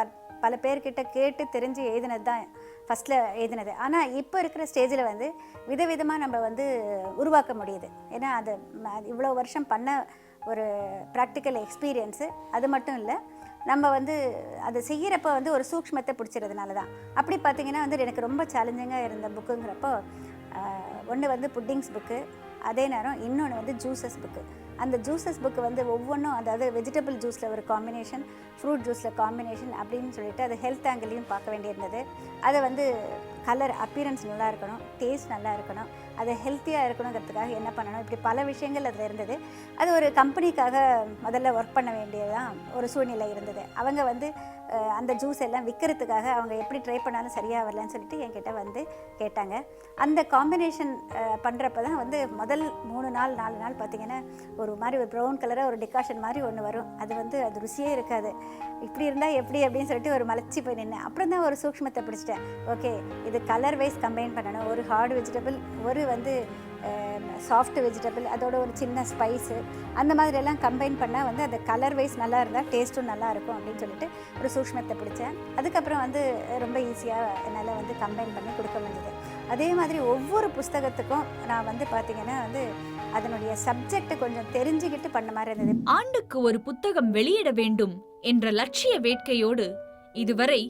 பல பேர்கிட்ட கேட்டு தெரிஞ்சு எழுதினது தான் ஃபஸ்ட்டில் எழுதினது. ஆனால் இப்போ இருக்கிற ஸ்டேஜில் வந்து விதவிதமாக நம்ம வந்து உருவாக்க முடியுது. ஏன்னா அது இவ்வளோ வருஷம் பண்ண ஒரு ப்ராக்டிக்கல் எக்ஸ்பீரியன்ஸு. அது மட்டும் இல்லை, நம்ம வந்து அதை செய்கிறப்ப வந்து ஒரு சூக்ஷ்மத்தை பிடிச்சிறதுனால தான். அப்படி பார்த்திங்கன்னா வந்து எனக்கு ரொம்ப சேலஞ்சிங்காக இருந்த புக்குங்கிறப்போ ஒன்று வந்து புட்டிங்ஸ் புக்கு, அதே நேரம் இன்னொன்று வந்து ஜூஸஸ் புக்கு. அந்த ஜூஸஸ் புக்கு வந்து ஒவ்வொன்றும், அதாவது வெஜிடபிள் ஜூஸில் ஒரு காம்பினேஷன், ஃப்ரூட் ஜூஸில் காம்பினேஷன் அப்படின்னு சொல்லிட்டு அது ஹெல்த் ஆங்கிளையும் பார்க்க வேண்டியிருந்தது. அதை வந்து கலர் அப்பியரன்ஸ் நல்லா இருக்கணும், டேஸ்ட் நல்லா இருக்கணும், அது ஹெல்த்தியாக இருக்கணுங்கிறதுக்காக என்ன பண்ணணும், இப்படி பல விஷயங்கள் அதில் இருந்தது. அது ஒரு கம்பெனிக்காக முதல்ல ஒர்க் பண்ண வேண்டியதான் ஒரு சூழ்நிலை இருந்தது. அவங்க வந்து அந்த ஜூஸ் எல்லாம் விற்கிறதுக்காக அவங்க எப்படி ட்ரை பண்ணாலும் சரியாக வரலன்னு சொல்லிட்டு என்கிட்ட வந்து கேட்டாங்க. அந்த காம்பினேஷன் பண்ணுறப்ப தான் வந்து முதல் 3 நாள் 4 நாள் பார்த்திங்கன்னா ஒரு மாதிரி ஒரு ப்ரௌன் கலராக ஒரு டிகாஷன் மாதிரி ஒன்று வரும். அது வந்து அது ருசியே இருக்காது. இப்படி இருந்தால் எப்படி அப்படின்னு சொல்லிட்டு ஒரு மலைச்சி போய் நின்னேன். அப்புறம் தான் ஒரு சூக்ஷ்மத்தை பிடிச்சிட்டேன். ஓகே, இது கலர் வைஸ் கம்பைன் பண்ணணும். ஒரு ஹார்டு வெஜிடபிள், ஒரு வந்து சாஃப்ட் வெஜிடபிள், அதோட ஒரு சின்ன ஸ்பைஸு, அந்த மாதிரியெல்லாம் கம்பைன் பண்ணால் வந்து அந்த கலர் வைஸ் நல்லா இருந்தால் டேஸ்ட்டும் நல்லா இருக்கும் அப்படின்னு சொல்லிட்டு ஒரு சூக்ஷ்மத்தை பிடிச்சேன். அதுக்கப்புறம் வந்து ரொம்ப ஈஸியாக என்னால் வந்து கம்பைன் பண்ணி கொடுக்க முடிஞ்சது. அதே மாதிரி ஒவ்வொரு புஸ்தகத்துக்கும் நான் வந்து பார்த்திங்கன்னா வந்து அதனுடைய சப்ஜெக்ட் கொஞ்சம் தெரிஞ்சுக்கிட்டு பண்ண மாதிரி இருந்தது. ஆண்டுக்கு ஒரு புத்தகம் வெளியிட வேண்டும் என்ற லட்சிய வேட்கையோடு இதுவரை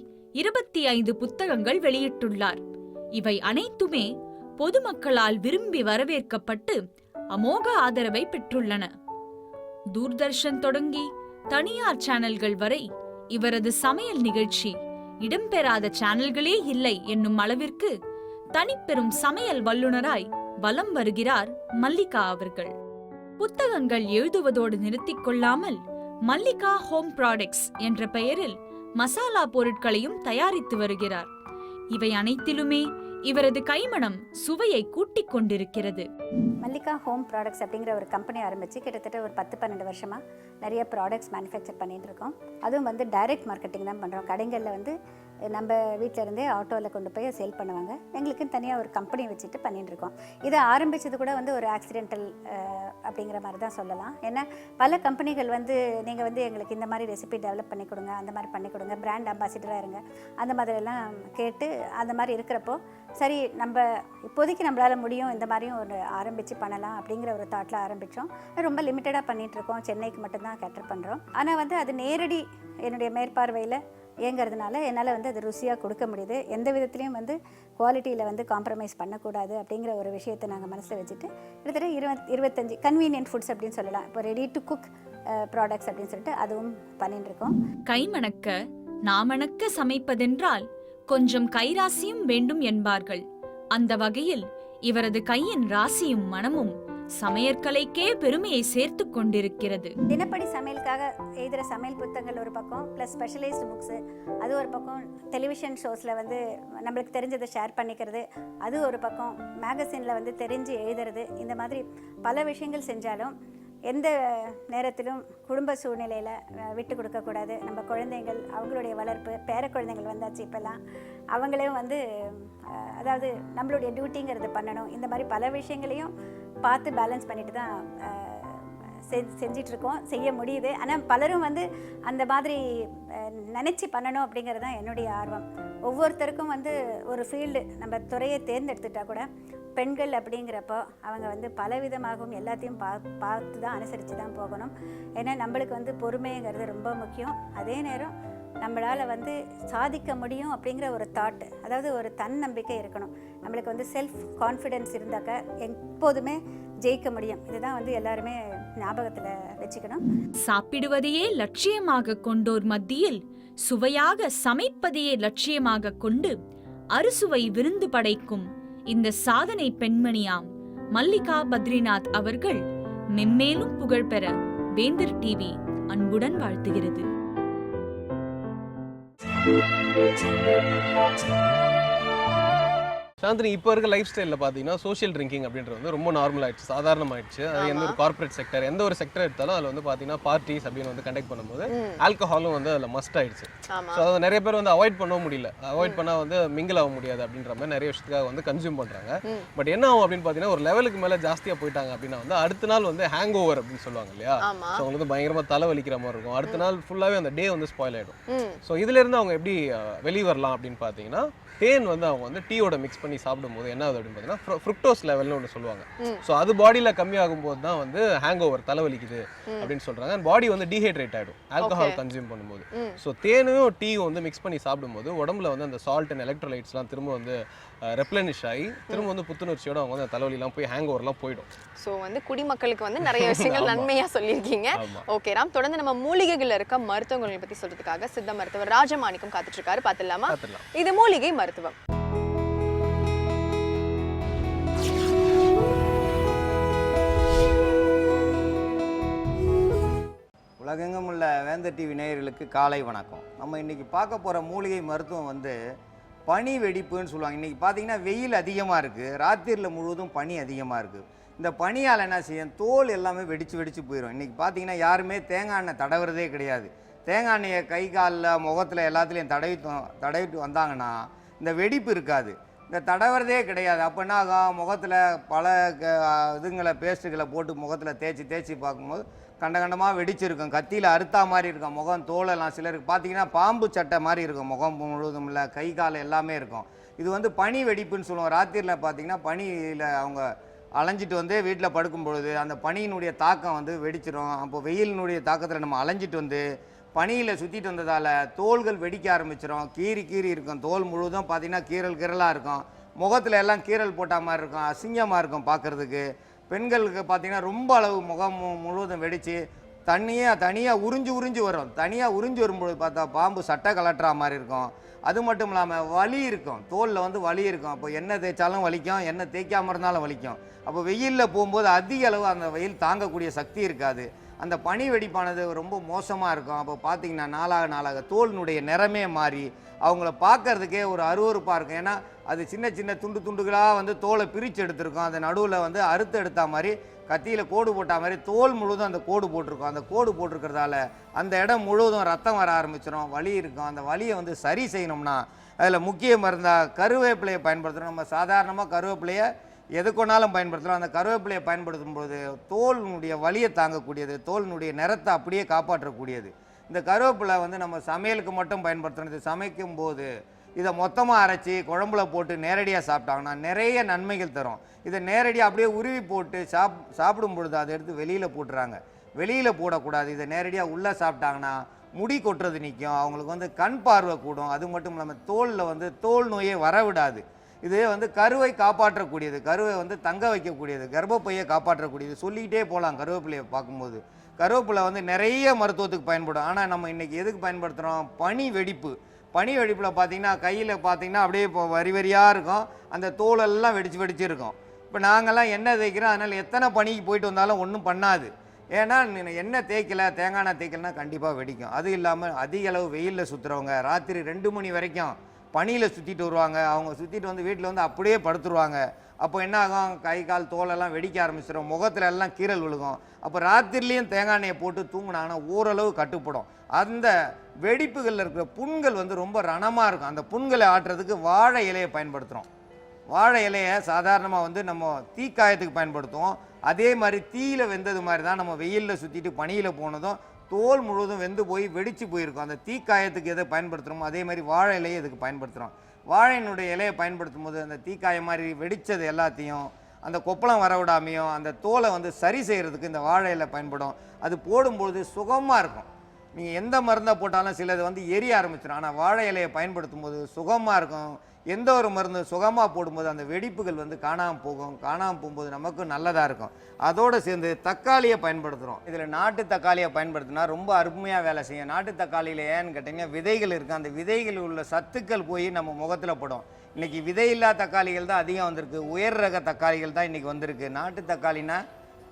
25 புத்தகங்கள் வெளியிட்டுள்ளார். இவை அனைத்துமே பொதுமக்களால் விரும்பி வரவேற்கப்பட்டு அமோக ஆதரவை பெற்றுள்ளன. தூர்தர்ஷன் தொடங்கி தனியார் சேனல்கள் வரை இவரது சமையல் நிகழ்ச்சி இடம்பெறாத சேனல்களே இல்லை என்னும் அளவிற்கு தனிப்பெரும் சமையல் வல்லுநராய் வலம் வருகிறார் மல்லிகா அவர்கள். புத்தகங்கள் எழுதுவதோடு நிறுத்திக் கொள்ளாமல் மல்லிகா ஹோம் ப்ராடக்ட்ஸ் என்ற பெயரில் மசாலா பொருட்களையும் தயாரித்து வருகிறார். இவை அனைத்திலுமே இவரது கைமணம் சுவையை கூட்டிக் கொண்டிருக்கிறது. மல்லிகா ஹோம் ப்ராடக்ட்ஸ் அப்படிங்கிற ஒரு கம்பெனி ஆரம்பித்து கிட்டத்தட்ட ஒரு 10-12 வருஷமாக நிறைய ப்ராடக்ட்ஸ் மேனுஃபேக்சர் பண்ணிகிட்டு இருக்கோம். அதுவும் வந்து டைரக்ட் மார்க்கெட்டிங் தான் பண்ணுறோம். கடைகளில் வந்து நம்ம வீட்டில் இருந்தே ஆட்டோவில் கொண்டு போய் சேல் பண்ணுவாங்க. எங்களுக்குன்னு தனியாக ஒரு கம்பெனி வச்சுட்டு பண்ணிட்டு இருக்கோம். இதை ஆரம்பித்தது கூட வந்து ஒரு ஆக்சிடென்டல் அப்படிங்கிற மாதிரி தான் சொல்லலாம். ஏன்னா பல கம்பெனிகள் வந்து நீங்கள் வந்து எங்களுக்கு இந்த மாதிரி ரெசிபி டெவலப் பண்ணி கொடுங்க, அந்த மாதிரி பண்ணி கொடுங்க, பிராண்ட் அம்பாசிடராக இருங்க, அந்த மாதிரிலாம் கேட்டு அந்த மாதிரி இருக்கிறப்போ சரி நம்ம இப்போதைக்கு நம்மளால் முடியும், இந்த மாதிரியும் ஒரு ஆரம்பித்து பண்ணலாம் அப்படிங்கிற ஒரு தாட்டில் ஆரம்பித்தோம். ரொம்ப லிமிட்டடாக பண்ணிகிட்ருக்கோம். சென்னைக்கு மட்டும்தான் கேட்டர் பண்ணுறோம். ஆனால் வந்து அது நேரடி என்னுடைய மேற்பார்வையில் ஏங்கிறதுனால என்னால் வந்து அது ருசியாக கொடுக்க முடியுது. எந்த விதத்துலேயும் வந்து குவாலிட்டியில் வந்து காம்ப்ரமைஸ் பண்ணக்கூடாது அப்படிங்கிற ஒரு விஷயத்தை நாங்கள் மனசில் வச்சுட்டு கிட்டத்தட்ட 25 கன்வீனியன்ட் ஃபுட்ஸ் அப்படின்னு சொல்லலாம். இப்போ ரெடி டு குக் ப்ராடக்ட்ஸ் அப்படின்னு சொல்லிட்டு அதுவும் பண்ணிட்டு இருக்கோம். கைமணக்க நாமணக்க சமைப்பதென்றால் கொஞ்சம் கைராசியும் வேண்டும் என்பார்கள். அந்த வகையில் இவரது கையின் ராசியும் மனமும் சமையற்கலைக்கே பெருமையை சேர்த்து கொண்டிருக்கிறது. தினப்படி சமையலுக்காக எழுதுகிற சமையல் புத்தகங்கள் ஒரு பக்கம், ப்ளஸ் ஸ்பெஷலைஸ்டு புக்ஸு அது ஒரு பக்கம், டெலிவிஷன் ஷோஸில் வந்து நம்மளுக்கு தெரிஞ்சதை ஷேர் பண்ணிக்கிறது அது ஒரு பக்கம், மேகசினில் வந்து தெரிஞ்சு எழுதுறது, இந்த மாதிரி பல விஷயங்கள் செஞ்சாலும் எந்த நேரத்திலும் குடும்ப சூழ்நிலையில் விட்டு கொடுக்கக்கூடாது. நம்ம குழந்தைங்கள் அவங்களுடைய வளர்ப்பு, பேர குழந்தைங்கள் வந்தாச்சு இப்போல்லாம், அவங்களையும் வந்து அதாவது நம்மளுடைய டியூட்டிங்கிறது பண்ணணும். இந்த மாதிரி பல விஷயங்களையும் பார்த்து பேலன்ஸ் பண்ணிட்டு தான் செஞ்சிட்ருக்கோம், செய்ய முடியுது. ஆனால் பலரும் வந்து அந்த மாதிரி நினச்சி பண்ணணும் அப்படிங்கிறது தான் என்னுடைய ஆர்வம். ஒவ்வொருத்தருக்கும் வந்து ஒரு ஃபீல்டு நம்ம துறையை தேர்ந்தெடுத்துட்டா கூட பெண்கள் அப்படிங்கிறப்போ அவங்க வந்து பலவிதமாகவும் எல்லாத்தையும் பார்த்து தான் அனுசரித்து தான் போகணும். ஏன்னா நம்மளுக்கு வந்து பொறுமைங்கிறது ரொம்ப முக்கியம். அதே நேரம் நம்மளால் வந்து சாதிக்க முடியும் அப்படிங்கிற ஒரு தாட், அதாவது ஒரு தன்னம்பிக்கை இருக்கணும். நம்மளுக்கு வந்து செல்ஃப் கான்ஃபிடென்ஸ் இருந்தாக்க எப்போதுமே ஜெயிக்க முடியும். இதுதான் வந்து எல்லாருமே ஞாபகத்தில் வச்சுக்கணும். சாப்பிடுவதையே லட்சியமாக கொண்டோர் மத்தியில் சுவையாக சமைப்பதையே லட்சியமாக கொண்டு அறுசுவை விருந்து படைக்கும் இந்த சாதனை பெண்மணியாம் மல்லிகா பத்ரிநாத் அவர்கள் மென்மேலும் புகழ் பெற வேந்தர் டிவி அன்புடன் வாழ்த்துகிறது. சாந்தினி, இப்போ இருக்க லைஃப் ஸ்டைலில் பார்த்தீங்கன்னா சோஷியல் ட்ரிங்கிங் அப்படின்றது வந்து ரொம்ப நார்மல் ஆயிடுச்சு, சாதாரணமாயிடுச்சு. அது எந்த ஒரு கார்பரேட் செக்டர், எந்த ஒரு செக்டர் எடுத்தாலும் அதில் வந்து பார்த்தீங்கன்னா பார்ட்டிஸ் அப்படின்னு வந்து கண்டக்ட் பண்ணும்போது ஆல்கஹாலும் வந்து அதில் மஸ்ட் ஆயிடுச்சு. ஸோ அதை நிறைய பேர் வந்து அவாய்ட் பண்ணவும் முடியல. அவாய்ட் பண்ணால் வந்து மிங்கிள் ஆக முடியாது அப்படின்ற மாதிரி நிறைய விஷயத்துக்காக வந்து கன்சியூம் பண்ணுறாங்க. பட் என்ன ஆகும் அப்படின்னு பார்த்தீங்கன்னா ஒரு லெவலுக்கு மேலே ஜாஸ்தியாக போயிட்டாங்க அப்படின்னா வந்து அடுத்த நாள் வந்து ஹேங் ஓவர் அப்படின்னு சொல்லுவாங்க இல்லையா. ஸோ அவங்களுக்கு பயங்கரமாக தலை வலிக்கிற மாதிரி இருக்கும். அடுத்த நாள் ஃபுல்லாகவே அந்த டே வந்து ஸ்பாயில் ஆகிடும். ஸோ இதுலேருந்து அவங்க எப்படி வெளியே வரலாம் அப்படின்னு பார்த்தீங்கன்னா தேன் வந்து அவங்க வந்து டீயோட மிக்ஸ் பண்ணி சாப்பிடும்போது என்ன ஆகுது அப்படின்னு பார்த்தீங்கன்னா ஃப்ருக்டோஸ் லெவல்னு ஒன்று சொல்லுவாங்க. ஸோ அது பாடியில் கம்மியாகும் போது தான் வந்து ஹேங் ஓவர், தலைவலிக்குது அப்படின்னு சொல்கிறாங்க. பாடி வந்து டீஹைட்ரேட் ஆகிடும் ஆல்கஹால் கன்சியூம் பண்ணும்போது. ஸோ தேனும் டீயும் வந்து மிக்ஸ் பண்ணி சாப்பிடும்போது உடம்புல வந்து அந்த சால்ட் அண்ட் எலக்ட்ரோலைட்ஸ்லாம் திரும்ப வந்து ரெப்ளனிஷ் ஆகி திரும்ப வந்து புத்துணர்ச்சியோட அவங்க வந்து தலைவலிலாம் போய் ஹேங் ஓவர்லாம் போயிடும். ஸோ வந்து குடிமக்களுக்கு வந்து நிறைய விஷயங்கள் நன்மையாக சொல்லியிருக்கீங்க. ஓகே ராம், தொடர்ந்து நம்ம மூலிகைகள் இருக்க மருத்துவ குணங்களை பற்றி சொல்றதுக்காக சித்த மருத்துவர் ராஜமாணிக்கம் காத்துட்டு இருக்காரு. பார்த்துடலாமா? இது மூலிகை மருத்துவம். உலகெங்கும் உள்ள வேந்தர் டிவி நேயர்களுக்கு காலை வணக்கம். நம்ம இன்றைக்கி பார்க்க போகிற மூலிகை மருத்துவம் வந்து பனி வெடிப்புன்னு சொல்லுவாங்க. இன்றைக்கி பார்த்தீங்கன்னா வெயில் அதிகமாக இருக்குது, ராத்திரியில் முழுவதும் பனி அதிகமாக இருக்குது. இந்த பனியால் என்ன செய்யும், தோல் எல்லாமே வெடித்து போயிடும். இன்றைக்கி பார்த்தீங்கன்னா யாருமே தேங்காய் எண்ணெய் தடவுறதே கிடையாது. தேங்காய் எண்ணெயை கை காலில் முகத்தில் எல்லாத்துலேயும் தடவிட்டு வந்தாங்கன்னா இந்த வெடிப்பு இருக்காது. இந்த தடவுறதே கிடையாது. அப்போ என்ன ஆகும், முகத்தில் பல இதுங்களை பேஸ்ட்டுகளை போட்டு முகத்தில் தேய்ச்சி பார்க்கும்போது கண்டமாக வெடிச்சிருக்கும். கத்தியில் அறுத்தா மாதிரி இருக்கும் முகம், தோலெல்லாம். சிலருக்கு பார்த்தீங்கன்னா பாம்பு சட்டை மாதிரி இருக்கும் முகம் முழுவதும், இல்லை கை கால் எல்லாமே இருக்கும். இது வந்து பனி வெடிப்புன்னு சொல்லுவோம். ராத்திரியில் பார்த்தீங்கன்னா பனியில் அவங்க அலைஞ்சிட்டு வந்து வீட்டில் படுக்கும் பொழுது அந்த பனியினுடைய தாக்கம் வந்து வெடிச்சிடும். அப்போ வெயிலினுடைய தாக்கத்தில் நம்ம அலைஞ்சிட்டு வந்து பனியில் சுற்றிட்டு வந்ததால் தோள்கள் வெடிக்க ஆரம்பிச்சிடும். கீறி இருக்கும். தோல் முழுவதும் பார்த்திங்கன்னா கீறலாக இருக்கும். முகத்தில் எல்லாம் கீறல் போட்ட மாதிரி இருக்கும், அசிங்கமாக இருக்கும் பார்க்குறதுக்கு. பெண்களுக்கு பார்த்திங்கன்னா ரொம்ப அளவு முகம் முழுவதும் வெடித்து தனியாக உறிஞ்சு வரும். தனியாக உறிஞ்சு வரும்போது பார்த்தா பாம்பு சட்டை கலட்டுற மாதிரி இருக்கும். அது மட்டும் இல்லாமல் வலி இருக்கும், தோலில் வந்து வலி இருக்கும். அப்போ எண்ணெய் தேய்ச்சாலும் வலிக்கும், எண்ணெய் தேய்க்காமல் இருந்தாலும் வலிக்கும். அப்போ வெயிலில் போகும்போது அதிக அளவு அந்த வெயில் தாங்கக்கூடிய சக்தி இருக்காது. அந்த பனி வெடிப்பானது ரொம்ப மோசமாக இருக்கும். அப்போ பார்த்தீங்கன்னா நாளாக நாளாக தோலினுடைய நிறமே மாறி அவங்கள பார்க்கறதுக்கே ஒரு அருவருப்பாக இருக்கும். ஏன்னா அது சின்ன சின்ன துண்டு துண்டுகளாக வந்து தோலை பிரித்து எடுத்திருக்கும். அந்த நடுவில் வந்து அறுத்து எடுத்தா மாதிரி கத்தியில் கோடு போட்டா மாதிரி தோல் முழுவதும் அந்த கோடு போட்டிருக்கும். அந்த கோடு போட்டிருக்கிறதால அந்த இடம் முழுவதும் ரத்தம் வர ஆரம்பிச்சிடும், வலி இருக்கும். அந்த வலியை வந்து சரி செய்யணும்னா அதில் முக்கிய மருந்தாக கருவேப்பிலையை பயன்படுத்தணும். நம்ம சாதாரணமாக கருவேப்பிலையை எதுக்கொன்னாலும் பயன்படுத்தலாம். அந்த கருவேப்பிலையை பயன்படுத்தும் போது தோலினுடைய வலியை தாங்கக்கூடியது, தோலினுடைய நிறத்தை அப்படியே காப்பாற்றக்கூடியது. இந்த கருவேப்பிலை வந்து நம்ம சமையலுக்கு மட்டும் பயன்படுத்தணும். சமைக்கும் போது இதை மொத்தமாக அரைச்சி குழம்புல போட்டு நேரடியாக சாப்பிட்டாங்கன்னா நிறைய நன்மைகள் தரும். இதை நேரடியாக அப்படியே உருவி போட்டு சாப்பிடும் பொழுது அதை எடுத்து வெளியில் போட்டுறாங்க. வெளியில் போடக்கூடாது. இதை நேரடியாக உள்ளே சாப்பிட்டாங்கன்னா முடி கொட்டுறது நிற்கும், அவங்களுக்கு வந்து கண் பார்வை கூடும். அது மட்டும் இல்லாமல் தோலில் வந்து தோல் நோயை வரவிடாது. இது வந்து கருவை காப்பாற்றக்கூடியது, கருவை வந்து தங்க வைக்கக்கூடியது, கர்ப்பப்பையை காப்பாற்றக்கூடியது. சொல்லிக்கிட்டே போகலாம். கருவேப்பிலையை பார்க்கும்போது கருவேப்பிலை வந்து நிறைய மருத்துவத்துக்கு பயன்படும். ஆனால் நம்ம இன்றைக்கி எதுக்கு பயன்படுத்துகிறோம்? பனி வெடிப்பு. பனி வெடிப்பில் பார்த்தீங்கன்னா கையில் பார்த்தீங்கன்னா அப்படியே இப்போ வரி வரியாக இருக்கும், அந்த தோலெல்லாம் வெடிச்சு இருக்கும். இப்போ நாங்கள்லாம் எண்ணெய் தேய்க்கிறோம், அதனால் எத்தனை பனிக்கு போயிட்டு வந்தாலும் ஒன்றும் பண்ணாது. ஏன்னா எண்ணெய் தேய்க்கலை, தேங்காய் எண்ணெய் தேய்க்கலைன்னா கண்டிப்பாக வெடிக்கும். அது இல்லாமல் அதிக அளவு வெயிலில் சுற்றுறவங்க ராத்திரி 2 மணி வரைக்கும் பனியில் சுற்றிட்டு வருவாங்க. அவங்க சுற்றிட்டு வந்து வீட்டில் வந்து அப்படியே படுத்துருவாங்க. அப்போ என்ன ஆகும்? கை கால் தோலெல்லாம் வெடிக்க ஆரம்பிச்சிடும், முகத்துல எல்லாம் கீறல் விழுகும். அப்போ ராத்திரிலையும் தேங்காய் எண்ணெயை போட்டு தூங்கினாங்கன்னா ஓரளவு கட்டுப்படும். அந்த வெடிப்புகளில் இருக்கிற புண்கள் வந்து ரொம்ப ரணமாக இருக்கும். அந்த புண்களை ஆட்டுறதுக்கு வாழை இலையை பயன்படுத்துகிறோம். வாழை இலையை சாதாரணமாக வந்து நம்ம தீக்காயத்துக்கு பயன்படுத்துவோம். அதே மாதிரி தீயில வெந்தது மாதிரி தான் நம்ம வெயிலில் சுற்றிட்டு பனியில் போனதும் தோல் முழுவதும் வெந்து போய் வெடித்து போயிருக்கும். அந்த தீக்காயத்துக்கு எதை பயன்படுத்துகிறோமோ அதே மாதிரி வாழை இலையை இதுக்கு பயன்படுத்துகிறோம். வாழையினுடைய இலையை பயன்படுத்தும் போது அந்த தீக்காயம் மாதிரி வெடித்தது எல்லாத்தையும் அந்த கொப்பளம் வர விடாமையும் அந்த தோலை வந்து சரி செய்கிறதுக்கு இந்த வாழை இலை பயன்படும். அது போடும்போது சுகமாக இருக்கும். நீங்கள் எந்த மருந்தை போட்டாலும் சிலது வந்து எரிய ஆரம்பிச்சிடும். ஆனால் வாழை இலையை பயன்படுத்தும் போது சுகமாக இருக்கும். எந்த ஒரு மருந்து சுகமாக போடும்போது அந்த வெடிப்புகள் வந்து காணாமல் போகும். காணாமல் போகும்போது நமக்கும் நல்லதாக இருக்கும். அதோடு சேர்ந்து தக்காளியை பயன்படுத்துகிறோம். இதில் நாட்டு தக்காளியை பயன்படுத்தினா ரொம்ப அருமையாக வேலை செய்யும். நாட்டு தக்காளியில் ஏன்னு கேட்டிங்கன்னா விதைகள் இருக்குது. அந்த விதைகளில் உள்ள சத்துக்கள் போய் நம்ம முகத்தில் படும். இன்றைக்கி விதையில்லா தக்காளிகள் தான் அதிகம் வந்திருக்கு. உயர் ரக தக்காளிகள் தான் இன்றைக்கி வந்திருக்கு. நாட்டு தக்காளினா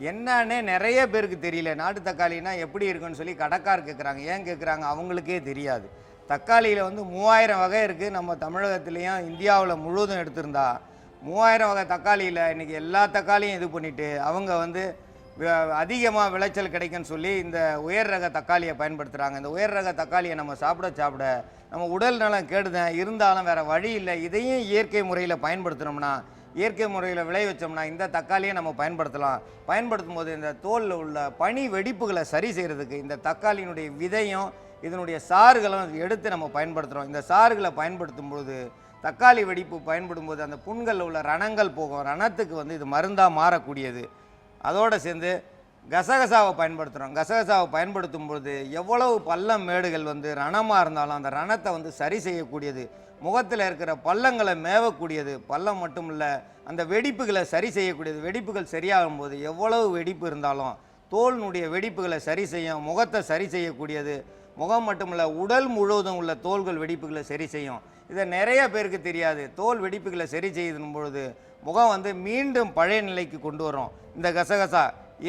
என்னன்னே நிறைய பேருக்கு தெரியல. நாட்டு தக்காளினா எப்படி இருக்குன்னு சொல்லி கடைக்கார் கேட்குறாங்க. ஏன் கேட்குறாங்க? அவங்களுக்கே தெரியாது. தக்காளியில் வந்து 3000 வகை இருக்குது. நம்ம தமிழகத்துலேயும் இந்தியாவில் முழுவதும் எடுத்திருந்தா 3000 வகை தக்காளியில் இன்றைக்கி எல்லா தக்காளியும் இது பண்ணிவிட்டு அவங்க வந்து அதிகமாக விளைச்சல் கிடைக்குன்னு சொல்லி இந்த உயர் ரக தக்காளியை பயன்படுத்துகிறாங்க. இந்த உயர் ரக தக்காளியை நம்ம சாப்பிட நம்ம உடல் நலம் கெடுதேன். இருந்தாலும் வேறு வழி இல்லை. இதையும் இயற்கை முறையில் பயன்படுத்தினோம்னா, இயற்கை முறையில் விளை வச்சோம்னா இந்த தக்காளியை நம்ம பயன்படுத்தலாம். பயன்படுத்தும் போது இந்த தோலில் உள்ள பனி வெடிப்புகளை சரி செய்கிறதுக்கு இந்த தக்காளியினுடைய விதையும் இதனுடைய சாறுகளும் எடுத்து நம்ம பயன்படுத்துகிறோம். இந்த சாறுகளை பயன்படுத்தும் பொழுது தக்காளி வெடிப்பு பயன்படும் போது அந்த புண்களில் உள்ள ரணங்கள் போகும். ரணத்துக்கு வந்து இது மருந்தாக மாறக்கூடியது. அதோடு சேர்ந்து கசகசாவை பயன்படுத்துகிறோம். கசகசாவை பயன்படுத்தும் பொழுது எவ்வளவு பள்ளம் மேடுகள் வந்து ரணமாக இருந்தாலும் அந்த ரணத்தை வந்து சரி செய்யக்கூடியது. முகத்தில் இருக்கிற பள்ளங்களை மேவக்கூடியது. பள்ளம் மட்டும் இல்லை, அந்த வெடிப்புகளை சரி செய்யக்கூடியது. வெடிப்புகள் சரியாகும் போது எவ்வளவு வெடிப்பு இருந்தாலும் தோலினுடைய வெடிப்புகளை சரி செய்யும். முகத்தை சரி செய்யக்கூடியது. முகம் மட்டும் இல்லை, உடல் முழுவதும் உள்ள தோல்கள் வெடிப்புகளை சரி செய்யும். இதை நிறைய பேருக்கு தெரியாது. தோல் வெடிப்புகளை சரி செய்யும் பொழுது முகம் வந்து மீண்டும் பழைய நிலைக்கு கொண்டு வரும் இந்த கசகசா.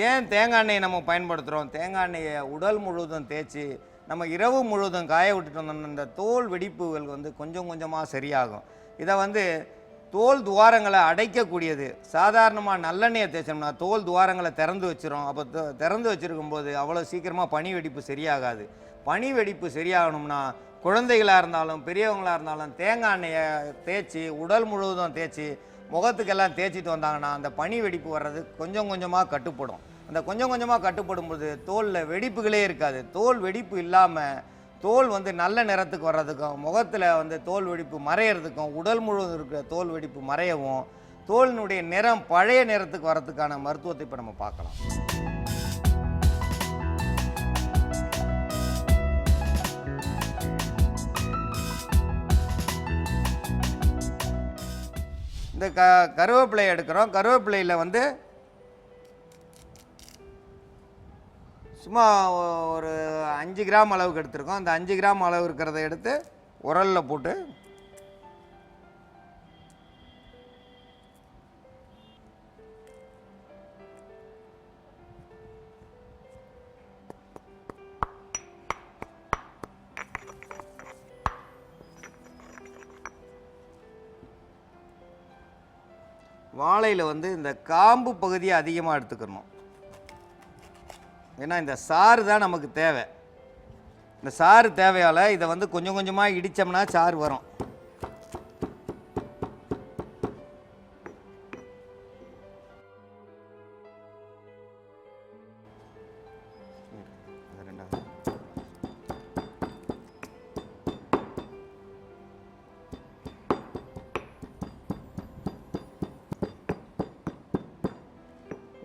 ஏன் தேங்காய் எண்ணெயை நம்ம பயன்படுத்துகிறோம்? தேங்காய் எண்ணெயை உடல் முழுவதும் தேய்ச்சி நம்ம இரவு முழுவதும் காய விட்டுட்டு வந்தோம்னா இந்த தோல் வெடிப்புகள் வந்து கொஞ்சம் கொஞ்சமாக சரியாகும். இதை வந்து தோல் துவாரங்களை அடைக்கக்கூடியது. சாதாரணமாக நல்லெண்ணெயை தேய்ச்சோம்னா தோல் துவாரங்களை திறந்து வச்சிரும். அப்போ திறந்து வச்சுருக்கும்போது அவ்வளோ சீக்கிரமாக பனி வெடிப்பு சரியாகாது. பனி வெடிப்பு சரியாகணும்னா குழந்தைகளாக இருந்தாலும் பெரியவங்களாக இருந்தாலும் தேங்காய் எண்ணெயை தேய்ச்சி உடல் முழுவதும் தேய்ச்சி முகத்துக்கெல்லாம் தேய்ச்சிட்டு வந்தாங்கன்னா அந்த பனி வெடிப்பு வர்றது கொஞ்சம் கொஞ்சமாக கட்டுப்படும். அந்த கொஞ்சம் கொஞ்சமாக கட்டுப்படும் போது தோலில் வெடிப்புகளே இருக்காது. தோல் வெடிப்பு இல்லாமல் தோல் வந்து நல்ல நிறத்துக்கு வர்றதுக்கும் முகத்தில் வந்து தோல் வெடிப்பு மறையிறதுக்கும் உடல் முழுவதும் இருக்கிற தோல் வெடிப்பு மறையவும் தோலினுடைய நிறம் பழைய நிறத்துக்கு வர்றதுக்கான மருத்துவத்தை இப்போ நம்ம பார்க்கலாம். இந்த கருவேப்பிலையை எடுக்கிறோம். கருவேப்பிலையில் வந்து சும்மா ஒரு 5 கிராம் அளவுக்கு எடுத்துருக்கோம். அந்த 5 கிராம் அளவு இருக்கிறத எடுத்து உரலில் போட்டு வாழையில் வந்து இந்த காம்பு பகுதியை அதிகமாக எடுத்துக்கணும். ஏன்னா இந்த சாறு தான் நமக்கு தேவை. இந்த சாறு தேவையால் இதை வந்து கொஞ்சம் கொஞ்சமாக இடித்தோம்னா சாறு வரும்.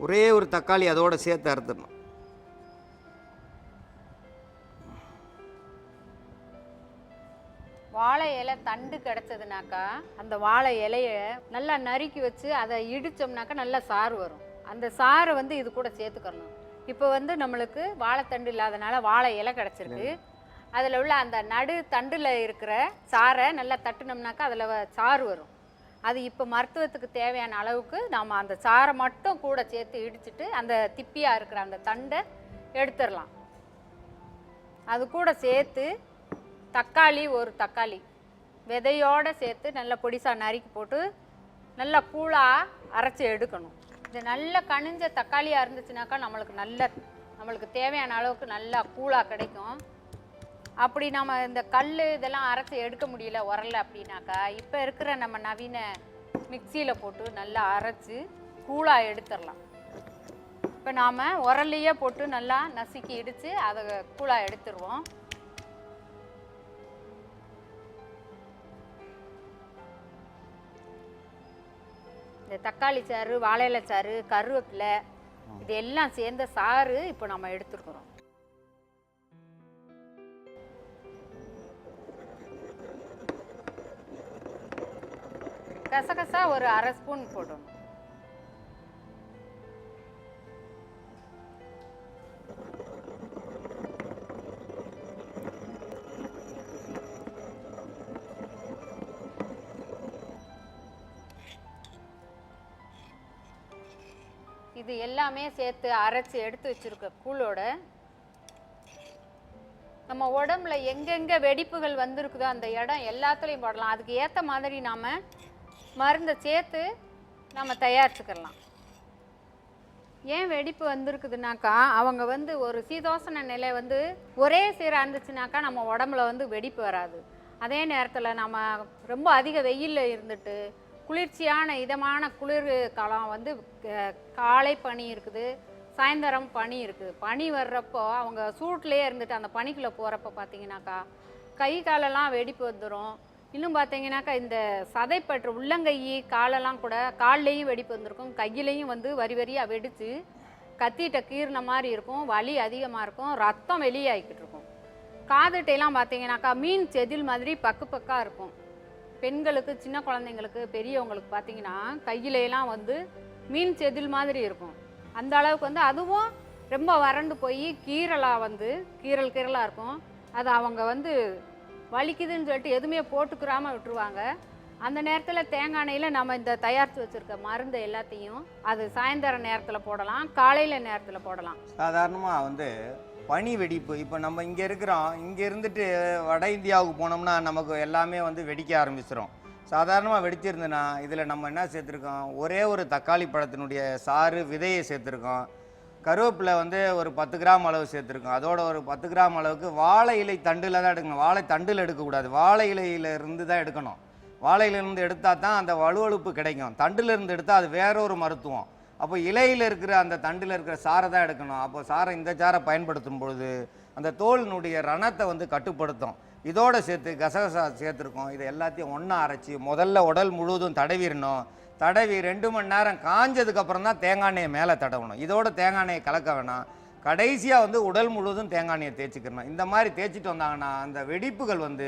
ஒரே ஒரு தக்காளி அதோட சேர்த்து அறுத்துடணும். வாழை இலை தண்டு கிடச்சதுனாக்கா அந்த வாழை இலையை நல்லா நறுக்கி வச்சு அதை இடித்தோம்னாக்கா நல்லா சாறு வரும். அந்த சாறை வந்து இது கூட சேர்த்துக்கணும். இப்போ வந்து நம்மளுக்கு வாழைத்தண்டு இல்லாதனால வாழை இலை கிடச்சிருக்கு. அதில் உள்ள அந்த நடு தண்டில் இருக்கிற சாறை நல்லா தட்டுனோம்னாக்கா அதில் சாறு வரும். அது இப்போ மருத்துவத்துக்கு தேவையான அளவுக்கு நாம் அந்த சாறை மட்டும் கூட சேர்த்து இடிச்சிட்டு அந்த திப்பியாக இருக்கிற அந்த தண்டை எடுத்துடலாம். அது கூட சேர்த்து தக்காளி, ஒரு தக்காளி விதையோடு சேர்த்து நல்லா பொடிசாக நறுக்கி போட்டு நல்லா கூழாக அரைச்சி எடுக்கணும். இது நல்ல கனிஞ்ச தக்காளியாக இருந்துச்சுனாக்கா நம்மளுக்கு தேவையான அளவுக்கு நல்லா கூழாக கிடைக்கும். அப்படி நம்ம இந்த கல் இதெல்லாம் அரைச்சி எடுக்க முடியல உரல்ல அப்படின்னாக்கா இப்போ இருக்கிற நம்ம நவீன மிக்சியில் போட்டு நல்லா அரைச்சி கூழாக எடுத்துடலாம். இப்போ நாம் உரல்லையே போட்டு நல்லா நசுக்கி இடித்து அதை கூழாக எடுத்துருவோம். இந்த தக்காளி சாறு, வாழையில சாறு, கருவேப்பிலை இது எல்லாம் சேர்ந்த சாறு இப்போ நம்ம எடுத்துருக்குறோம். கசகசா ஒரு 1/2 ஸ்பூன் போடணும். இது எல்லாமே சேர்த்து அரைச்சி எடுத்து வச்சிருக்க கூழோட நம்ம உடம்புல எங்கெங்கே வெடிப்புகள் வந்திருக்குதோ அந்த இடம் எல்லாத்துலேயும் போடலாம். அதுக்கு ஏற்ற மாதிரி நாம் மருந்தை சேர்த்து நம்ம தயாரிச்சுக்கலாம். ஏன் வெடிப்பு வந்திருக்குதுனாக்கா அவங்க வந்து ஒரு சீதோசன நிலை வந்து ஒரே சீராக இருந்துச்சுனாக்கா நம்ம உடம்புல வந்து வெடிப்பு வராது. அதே நேரத்தில் நம்ம ரொம்ப அதிக வெயிலில் இருந்துட்டு குளிர்ச்சியான இதமான குளிர் காலம் வந்து காலை பனி இருக்குது, சாயந்தரம் பனி இருக்குது. பனி வர்றப்போ அவங்க சூட்லேயே இருந்துட்டு அந்த பனிக்குள்ளே போகிறப்ப பார்த்தீங்கன்னாக்கா கை காலெல்லாம் வெடிப்பு வந்துடும். இன்னும் பார்த்தீங்கன்னாக்கா இந்த சதைப்பற்று உள்ளங்கை காலெல்லாம் கூட கால்லையும் வெடிப்பு வந்திருக்கும், கையிலையும் வந்து வரி வரியாக வெடித்து கத்திட்ட கீறின மாதிரி இருக்கும், வலி அதிகமாக இருக்கும், ரத்தம் வெளியாகிக்கிட்டு இருக்கும். காதுட்டையெல்லாம் பார்த்தீங்கன்னாக்கா மீன் செதில் மாதிரி பக்கு பக்காக இருக்கும். பெண்களுக்கு, சின்ன குழந்தைங்களுக்கு, பெரியவங்களுக்கு பார்த்தீங்கன்னா கையிலெல்லாம் வந்து மீன் செதில் மாதிரி இருக்கும். அந்த அளவுக்கு வந்து அதுவும் ரொம்ப வறண்டு போய் கீரலாக வந்து கீரலாக இருக்கும். அது அவங்க வந்து வலிக்குதுன்னு சொல்லிட்டு எதுவுமே போட்டுக்கிறாமல் விட்டுருவாங்க. அந்த நேரத்தில் தேங்காய் எண்ணெயில் நம்ம இந்த தயாரித்து வச்சுருக்க மருந்து எல்லாத்தையும் அது சாயந்தர நேரத்தில் போடலாம், காலையில் நேரத்தில் போடலாம். சாதாரணமாக வந்து பனி வெடிப்பு இப்போ நம்ம இங்கே இருக்கிறோம், இங்கே இருந்துட்டு வட இந்தியாவுக்கு போனோம்னா நமக்கு எல்லாமே வந்து வெடிக்க ஆரம்பிச்சிடும். சாதாரணமாக வெடிச்சிருந்துன்னா இதில் நம்ம என்ன சேர்த்துருக்கோம், ஒரே ஒரு தக்காளி பழத்தினுடைய சாறு விதையை சேர்த்துருக்கோம், கருவேப்பிலை வந்து ஒரு 10 கிராம் அளவு சேர்த்துருக்கோம், அதோட ஒரு 10 கிராம் அளவுக்கு வாழை இலை தண்டில் தான் எடுக்கணும். வாழை தண்டில் எடுக்கக்கூடாது, வாழை இலையிலிருந்து தான் எடுக்கணும். வாழை இலையிலேருந்து எடுத்தால் தான் அந்த வலுவழுப்பு கிடைக்கும். தண்டிலிருந்து எடுத்தால் அது வேற ஒரு மருத்துவம். அப்போ இலையில் இருக்கிற அந்த தண்டில் இருக்கிற சாரை தான் எடுக்கணும். அப்போ சாரை இந்த சாரை பயன்படுத்தும் பொழுது அந்த தோலினுடைய ரணத்தை வந்து கட்டுப்படுத்தும். இதோடு சேர்த்து கசகசா சேர்த்துருக்கோம். இதை எல்லாத்தையும் ஒன்றா அரைச்சி முதல்ல உடல் முழுவதும் தடவிடணும். தடவி 2 மணி நேரம் காஞ்சதுக்கப்புறம் தான் தேங்காய் எண்ணெயை மேலே தடவணும். இதோட தேங்காய் எண்ணெயை கலக்க வேணாம். கடைசியாக வந்து உடல் முழுவதும் தேங்காய் எண்ணெயை தேய்ச்சிக்கணும். இந்த மாதிரி தேய்ச்சிட்டு வந்தாங்கன்னா அந்த வெடிப்புகள் வந்து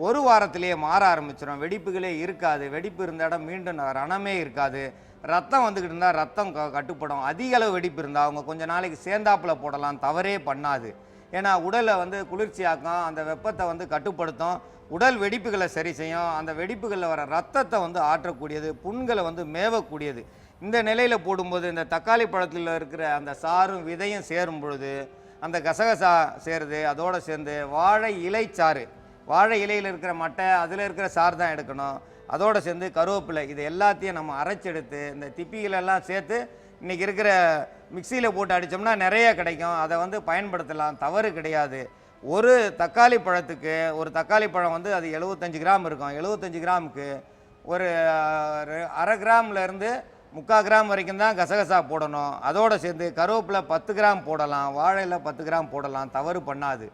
ஒரு வாரத்திலேயே மாற ஆரம்பிச்சிடும். வெடிப்புகளே இருக்காது. வெடிப்பு இருந்த இடம் மீண்டும் ரணமே இருக்காது. ரத்தம் வந்துக்கிட்டு இருந்தால் ரத்தம் கட்டுப்படும். அதிக அளவு வெடிப்பு இருந்தால் அவங்க கொஞ்சம் நாளைக்கு சேர்ந்தாப்பில் போடலாம், தவறே பண்ணாது. ஏன்னா உடலை வந்து குளிர்ச்சியாக்கும், அந்த வெப்பத்தை வந்து கட்டுப்படுத்தும், உடல் வெடிப்புகளை சரி செய்யும், அந்த வெடிப்புகளில் வர ரத்தத்தை வந்து ஆற்றக்கூடியது, புண்களை வந்து மேவக்கூடியது. இந்த நிலையில் போடும்போது இந்த தக்காளி பழத்தில் இருக்கிற அந்த சாரும் விதையும் சேரும் பொழுது அந்த கசகசா சேருது. அதோடு சேர்ந்து வாழை இலைச்சாறு, வாழை இலையில் இருக்கிற மட்டை அதில் இருக்கிற சாறு தான் எடுக்கணும். அதோடு சேர்ந்து கருவேப்பிலை, இது எல்லாத்தையும் நம்ம அரைச்செடுத்து இந்த திப்பிகளெல்லாம் சேர்த்து இன்றைக்கி இருக்கிற மிக்சியில் போட்டு அடித்தோம்னா நிறைய கிடைக்கும். அதை வந்து பயன்படுத்தலாம், தவறு கிடையாது. ஒரு தக்காளி பழத்துக்கு, ஒரு தக்காளி பழம் வந்து அது 75 கிராம் இருக்கும். 75 கிராமுக்கு ஒரு 1/2 கிராம்லேருந்து 3/4 கிராம் வரைக்கும் தான் கசகசா போடணும். அதோடு சேர்ந்து கருவேப்பிலை 10 கிராம் போடலாம், வாழையில் 10 கிராம் போடலாம், தவறு பண்ணாது.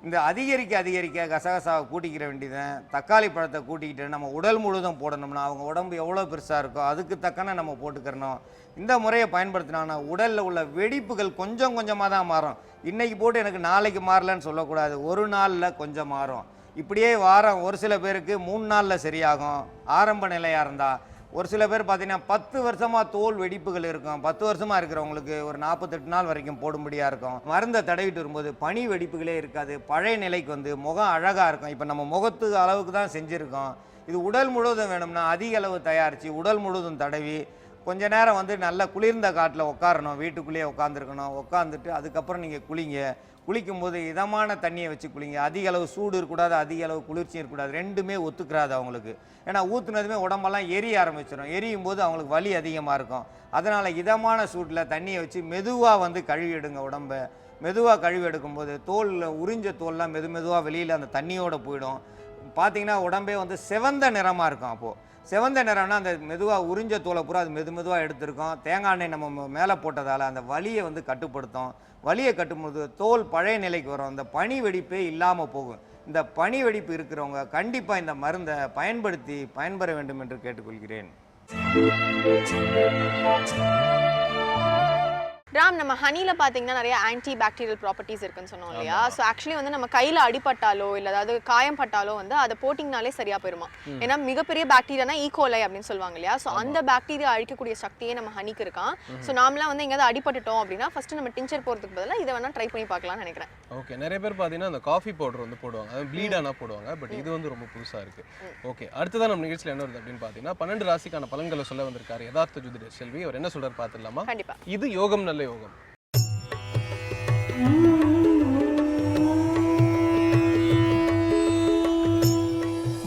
இந்த அதிகரிக்க கசகசாவை கூட்டிக்கிற வேண்டியதான். தக்காளி பழத்தை கூட்டிக்கிட்டு நம்ம உடல் முழுதும் போடணும்னா அவங்க உடம்பு எவ்வளோ பெருசாக இருக்கோ அதுக்கு தக்கன நம்ம போட்டுக்கிறணும். இந்த முறையை பயன்படுத்தினாங்கன்னா உடலில் உள்ள வெடிப்புகள் கொஞ்சம் கொஞ்சமாக தான் மாறும். இன்றைக்கி போட்டு எனக்கு நாளைக்கு மாறலன்னு சொல்லக்கூடாது. ஒரு நாளில் கொஞ்சம் மாறும். இப்படியே வாரம் ஒரு சில பேருக்கு 3 நாளில் சரியாகும் ஆரம்ப நிலையாக இருந்தால். ஒரு சில பேர் பார்த்தீங்கன்னா 10 வருஷமாக தோல் வெடிப்புகள் இருக்கும். 10 வருஷமாக இருக்கிறவங்களுக்கு ஒரு 48 நாள் வரைக்கும் போடும்படியாக இருக்கும். மருந்தை தடவிட்டு வரும்போது பனி வெடிப்புகளே இருக்காது. பழைய நிலைக்கு வந்து முகம் அழகாக இருக்கும். இப்போ நம்ம முகத்துக்கு அளவுக்கு தான் செஞ்சுருக்கோம். இது உடல் முழுவதும் வேணும்னா அதிக அளவு தயாரித்து உடல் முழுவதும் தடவி கொஞ்ச நேரம் வந்து நல்ல குளிர்ந்த காட்டில் உட்காரணும். வீட்டுக்குள்ளேயே உட்காந்துருக்கணும். உட்காந்துட்டு அதுக்கப்புறம் நீங்கள் குளிங்க. குளிக்கும்போது இதமான தண்ணியை வச்சு குளிங்க. அதிக அளவு சூடு இருக்கக்கூடாது, அதிக அளவு குளிர்ச்சியும் இருக்கக்கூடாது. ரெண்டுமே ஒத்துக்கிறாது அவங்களுக்கு. ஏன்னா ஊற்றுனதுமே உடம்பெல்லாம் எரிய ஆரம்பிச்சிடும். எரியும் போது அவங்களுக்கு வலி அதிகமாக இருக்கும். அதனால் இதமான சூட்டில் தண்ணியை வச்சு மெதுவாக வந்து கழுவி எடுங்க. உடம்பை மெதுவாக கழுவி எடுக்கும்போது தோலில் உறிஞ்ச தோல்லாம் மெதுவாக வெளியில் அந்த தண்ணியோடு போயிடும். பார்த்திங்கன்னா உடம்பே வந்து சிவந்த நிறமாக இருக்கும். அப்போது சிவந்த நிறம்னா அந்த மெதுவாக உறிஞ்ச தோலை பூரா அது மெதுவாக எடுத்திருக்கோம். தேங்காய் எண்ணெய் நம்ம மேலே போட்டதால் அந்த வலியை வந்து கட்டுப்படுத்தும். வலியை கட்டும்போது தோல் பழைய நிலைக்கு வரும். அந்த பனி வெடிப்பே இல்லாமல் போகும். இந்த பனி வெடிப்பு இருக்கிறவங்க கண்டிப்பாக இந்த மருந்தை பயன்பெற வேண்டும் என்று கேட்டுக்கொள்கிறேன். ராம், நம்ம ஹனில பாத்தீங்கன்னா நிறைய ஆன்டி பாக்டீரியல் ப்ராப்பர்ட்டிஸ் இருக்குன்னு சொன்னோம் இல்லையா? ஸோ ஆக்சுவலி வந்து நம்ம கையில அடிபட்டாலோ இல்லை அதாவது காயம் பட்டாலோ வந்து அதை போட்டிங்கனாலே சரியா போயிருமா? ஏன்னா மிகப்பெரிய பாக்டீரியானா ஈகோலை அப்படின்னு சொல்லுவாங்க இல்லையா? ஸோ அந்த பாக்டீரியா அழிக்கக்கூடிய சக்தியே நம்ம ஹனிக்கு இருக்கான். ஸோ நாமலாம் வந்து எங்கேயாவது அடிபட்டுட்டோம் அப்படின்னா ஃபர்ஸ்ட் நம்ம டிஞ்சர் போறதுக்கு பதிலாக இதை வேணா ட்ரை பண்ணி பார்க்கலாம்னு நினைக்கிறேன். ஓகே, நிறைய பேர் பார்த்தீங்கன்னா அந்த காஃபி பவுடர் வந்து போடுவாங்க, அது ப்ளீட் ஆனால் போடுவாங்க. பட் இது வந்து ரொம்ப புதுசாக இருக்கு. ஓகே, அடுத்ததான் நம்ம நிகழ்ச்சியில் என்ன வருது அப்படின்னு பார்த்தீங்கன்னா 12 ராசிக்கான பலன்களை சொல்ல வந்திருக்காரு யதார்த்த ஜோதிடர் செல்வி. அவர் என்ன சொல்றாரு பார்த்துடலாமா? கண்டிப்பா. இது யோகம் நல்ல யோகம்.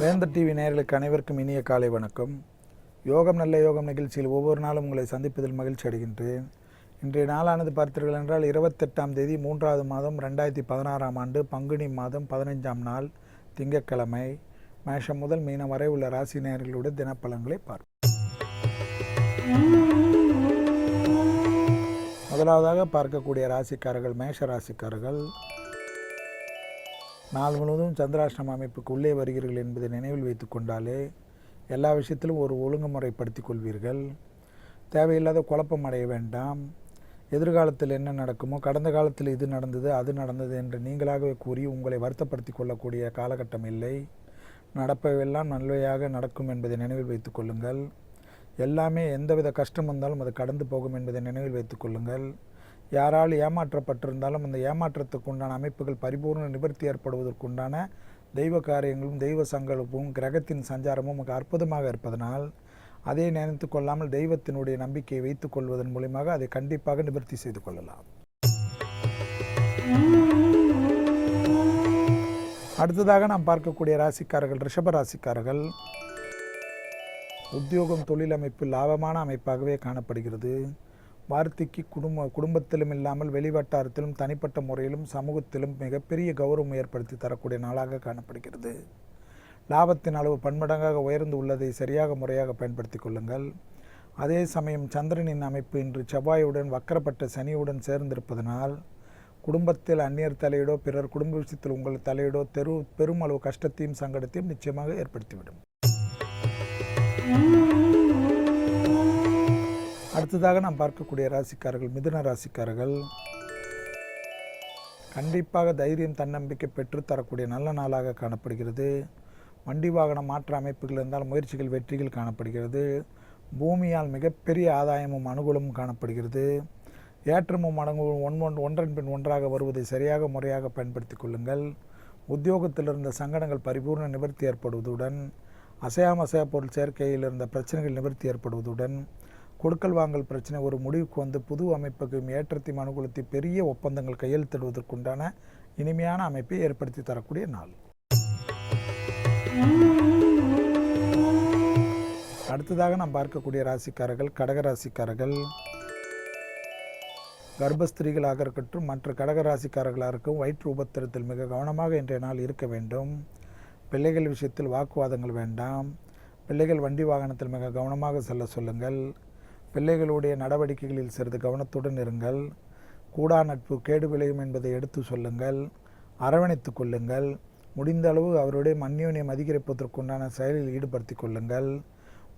வேந்தர் டிவி நேயர்களுக்கு அனைவருக்கும் இனிய காலை வணக்கம். யோகம் நல்ல யோகம் நிகழ்ச்சியில் ஒவ்வொரு நாளும் உங்களை சந்திப்பதில் மகிழ்ச்சி அடைகின்றேன். இன்றைய நாளானது பார்த்தீர்கள் என்றால் 28ஆம் தேதி 3வது மாதம் 2016ஆம் ஆண்டு பங்குனி மாதம் 15ஆம் நாள் திங்கட்கிழமை. மேஷம் முதல் மீனம் வரை உள்ள ராசி நேயர்களுடைய தினப்பலன்களை பார்ப்போம். முதலாவதாக பார்க்கக்கூடிய ராசிக்காரர்கள் மேஷ ராசிக்காரர்கள். நாள் முழுவதும் சந்திராஷ்டம அமைப்புக்கு உள்ளே வருகிறீர்கள் என்பதை நினைவில் வைத்து கொண்டாலே எல்லா விஷயத்திலும் ஒரு ஒழுங்குமுறைப்படுத்திக் கொள்வீர்கள். தேவையில்லாத குழப்பம் அடைய வேண்டாம். எதிர்காலத்தில் என்ன நடக்குமோ, கடந்த காலத்தில் இது நடந்தது அது நடந்தது என்று நீங்களாகவே கூறி உங்களை வருத்தப்படுத்தி கொள்ளக்கூடிய காலகட்டம் இல்லை. நடப்பவெல்லாம் நல்லவையாக நடக்கும் என்பதை நினைவில் வைத்து கொள்ளுங்கள். எல்லாமே எந்தவித கஷ்டம் வந்தாலும் அது கடந்து போகும் என்பதை நினைவில் வைத்துக் கொள்ளுங்கள். யாரால் ஏமாற்றப்பட்டிருந்தாலும் அந்த ஏமாற்றத்துக்கு உண்டான அமைப்புகள் பரிபூர்ண நிவர்த்தி ஏற்படுவதற்குண்டான தெய்வ காரியங்களும் தெய்வ சங்கல்பமும் கிரகத்தின் சஞ்சாரமும் நமக்கு அற்புதமாக இருப்பதனால் அதை நினைத்து கொள்ளாமல் தெய்வத்தினுடைய நம்பிக்கையை வைத்துக் கொள்வதன் மூலமாக அதை கண்டிப்பாக நிவர்த்தி செய்து கொள்ளலாம். அடுத்ததாக நாம் பார்க்கக்கூடிய ராசிக்காரர்கள் ரிஷப ராசிக்காரர்கள். உத்தியோகம் தொழில் அமைப்பு லாபமான அமைப்பாகவே காணப்படுகிறது. வார்த்தைக்கு குடும்பத்திலும் இல்லாமல் வெளிவட்டாரத்திலும் தனிப்பட்ட முறையிலும் சமூகத்திலும் மிகப்பெரிய கௌரவம் ஏற்படுத்தி தரக்கூடிய நாளாக காணப்படுகிறது. லாபத்தின் அளவு பன்மடங்காக உயர்ந்து உள்ளதை சரியாக முறையாக பயன்படுத்தி கொள்ளுங்கள். அதே சமயம் சந்திரனின் அமைப்பு இன்று செவ்வாயுடன் வக்கரப்பட்ட சனியுடன் சேர்ந்திருப்பதனால் குடும்பத்தில் அந்நியர் தலையீடோ பிறர் குடும்ப விஷயத்தில் உங்கள் தலையீடோ பெரும் அளவு கஷ்டத்தையும் சங்கடத்தையும் நிச்சயமாக ஏற்படுத்திவிடும். அடுத்ததாக நாம் பார்க்கக்கூடிய ராசிக்காரர்கள் மிதுன ராசிக்காரர்கள். கண்டிப்பாக தைரியம் தன்னம்பிக்கை பெற்றுத்தரக்கூடிய நல்ல நாளாக காணப்படுகிறது. வண்டி வாகன மாற்ற அமைப்புகள் இருந்தால் முயற்சிகள் வெற்றிகள் காணப்படுகிறது. பூமியால் மிகப்பெரிய ஆதாயமும் அனுகூலமும் காணப்படுகிறது. ஏற்றமும் அடங்கும் ஒன்றன் பின் ஒன்றாக வருவதை சரியாக முறையாக பயன்படுத்தி கொள்ளுங்கள். உத்தியோகத்தில் இருந்த சங்கடங்கள் பரிபூர்ண நிவர்த்தி ஏற்படுவதுடன் அசையா பொருள் சேர்க்கையில் இருந்த பிரச்சனைகள் நிவர்த்தி ஏற்படுவதுடன் கொடுக்கல் வாங்கல் பிரச்சனை ஒரு முடிவுக்கு வந்து புது அமைப்புக்கும் ஏற்றத்தையும் அனுகூலத்தை பெரிய ஒப்பந்தங்கள் கையெழுத்திடுவதற்குண்டான இனிமையான அமைப்பை ஏற்படுத்தி தரக்கூடிய நாள். அடுத்ததாக நாம் பார்க்கக்கூடிய ராசிக்காரர்கள் கடகராசிக்காரர்கள். கர்ப்பஸ்திரீகளாக இருக்கட்டும் மற்ற கடகராசிக்காரர்களாக இருக்கும் வயிற்று உபத்திரத்தில் மிக கவனமாக இன்றைய நாள் இருக்க வேண்டும். பிள்ளைகள் விஷயத்தில் வாக்குவாதங்கள் வேண்டாம். பிள்ளைகள் வண்டி வாகனத்தில் மிக கவனமாக செல்ல சொல்லுங்கள். பிள்ளைகளுடைய நடவடிக்கைகளில் சிறிது கவனத்துடன் இருங்கள். கூடா நட்பு கேடு விளையும் என்பதை எடுத்து சொல்லுங்கள். அரவணைத்து கொள்ளுங்கள். முடிந்த அளவு அவருடைய அந்யோன்யம் அதிகரிப்பதற்குண்டான செயலில் ஈடுபடுத்தி கொள்ளுங்கள்.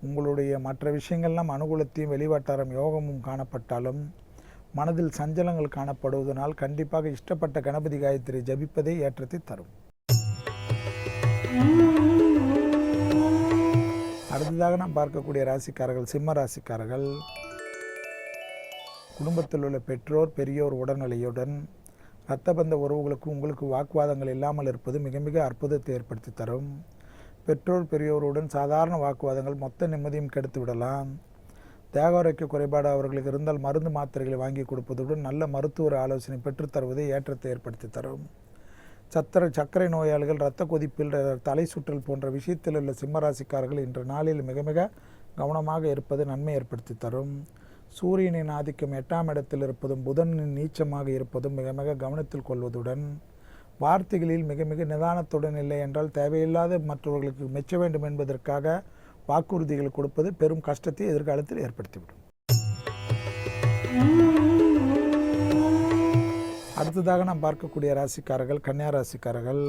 உங்களுடைய மற்ற விஷயங்கள்லாம் அனுகூலத்தையும் வெளிவட்டாரம் யோகமும் காணப்பட்டாலும் மனதில் சஞ்சலங்கள் காணப்படுவதனால் கண்டிப்பாக இஷ்டப்பட்ட கணபதி காயத்ரி ஜபிப்பதே ஏற்றத்தை தரும். அடுத்ததாக நாம் பார்க்கக்கூடிய ராசிக்காரர்கள் சிம்ம ராசிக்காரர்கள். குடும்பத்தில் உள்ள பெற்றோர் பெரியோர் உடல்நிலையுடன் இரத்தபந்த உறவுகளுக்கு உங்களுக்கு வாக்குவாதங்கள் இல்லாமல் இருப்பது மிக மிக அற்புதத்தை ஏற்படுத்தி தரும். பெற்றோர் பெரியோருடன் சாதாரண வாக்குவாதங்கள் மொத்த நிம்மதியும் கெடுத்து விடலாம். தேகாரோக்கிய குறைபாடு அவர்களுக்கு இருந்தால் மருந்து மாத்திரைகளை வாங்கி கொடுப்பதுடன் நல்ல மருத்துவ ஆலோசனை பெற்றுத்தருவதை ஏற்றத்தை ஏற்படுத்தி தரும். சர்க்கரை நோயாளிகள் இரத்த கொதிப்பில் தலை சுற்றல் போன்ற விஷயத்தில் உள்ள சிம்மராசிக்காரர்கள் இன்ற நாளில் மிக மிக கவனமாக இருப்பது நன்மை ஏற்படுத்தி தரும். சூரியனின் ஆதிக்கம் 8ஆம் இடத்தில் இருப்பதும் புதனின் நீச்சமாக இருப்பதும் மிக மிக கவனத்தில் கொள்வதுடன் வார்த்தைகளில் மிக மிக நிதானத்துடன் இல்லை என்றால் தேவையில்லாத மற்றவர்களுக்கு மெச்ச வேண்டும் என்பதற்காக வாக்குறுதிகள் கொடுப்பது பெரும் கஷ்டத்தை எதிர்காலத்தில் ஏற்படுத்திவிடும். அடுத்ததாக நாம் பார்க்கக்கூடிய ராசிக்காரர்கள் கன்னியா ராசிக்காரர்கள்.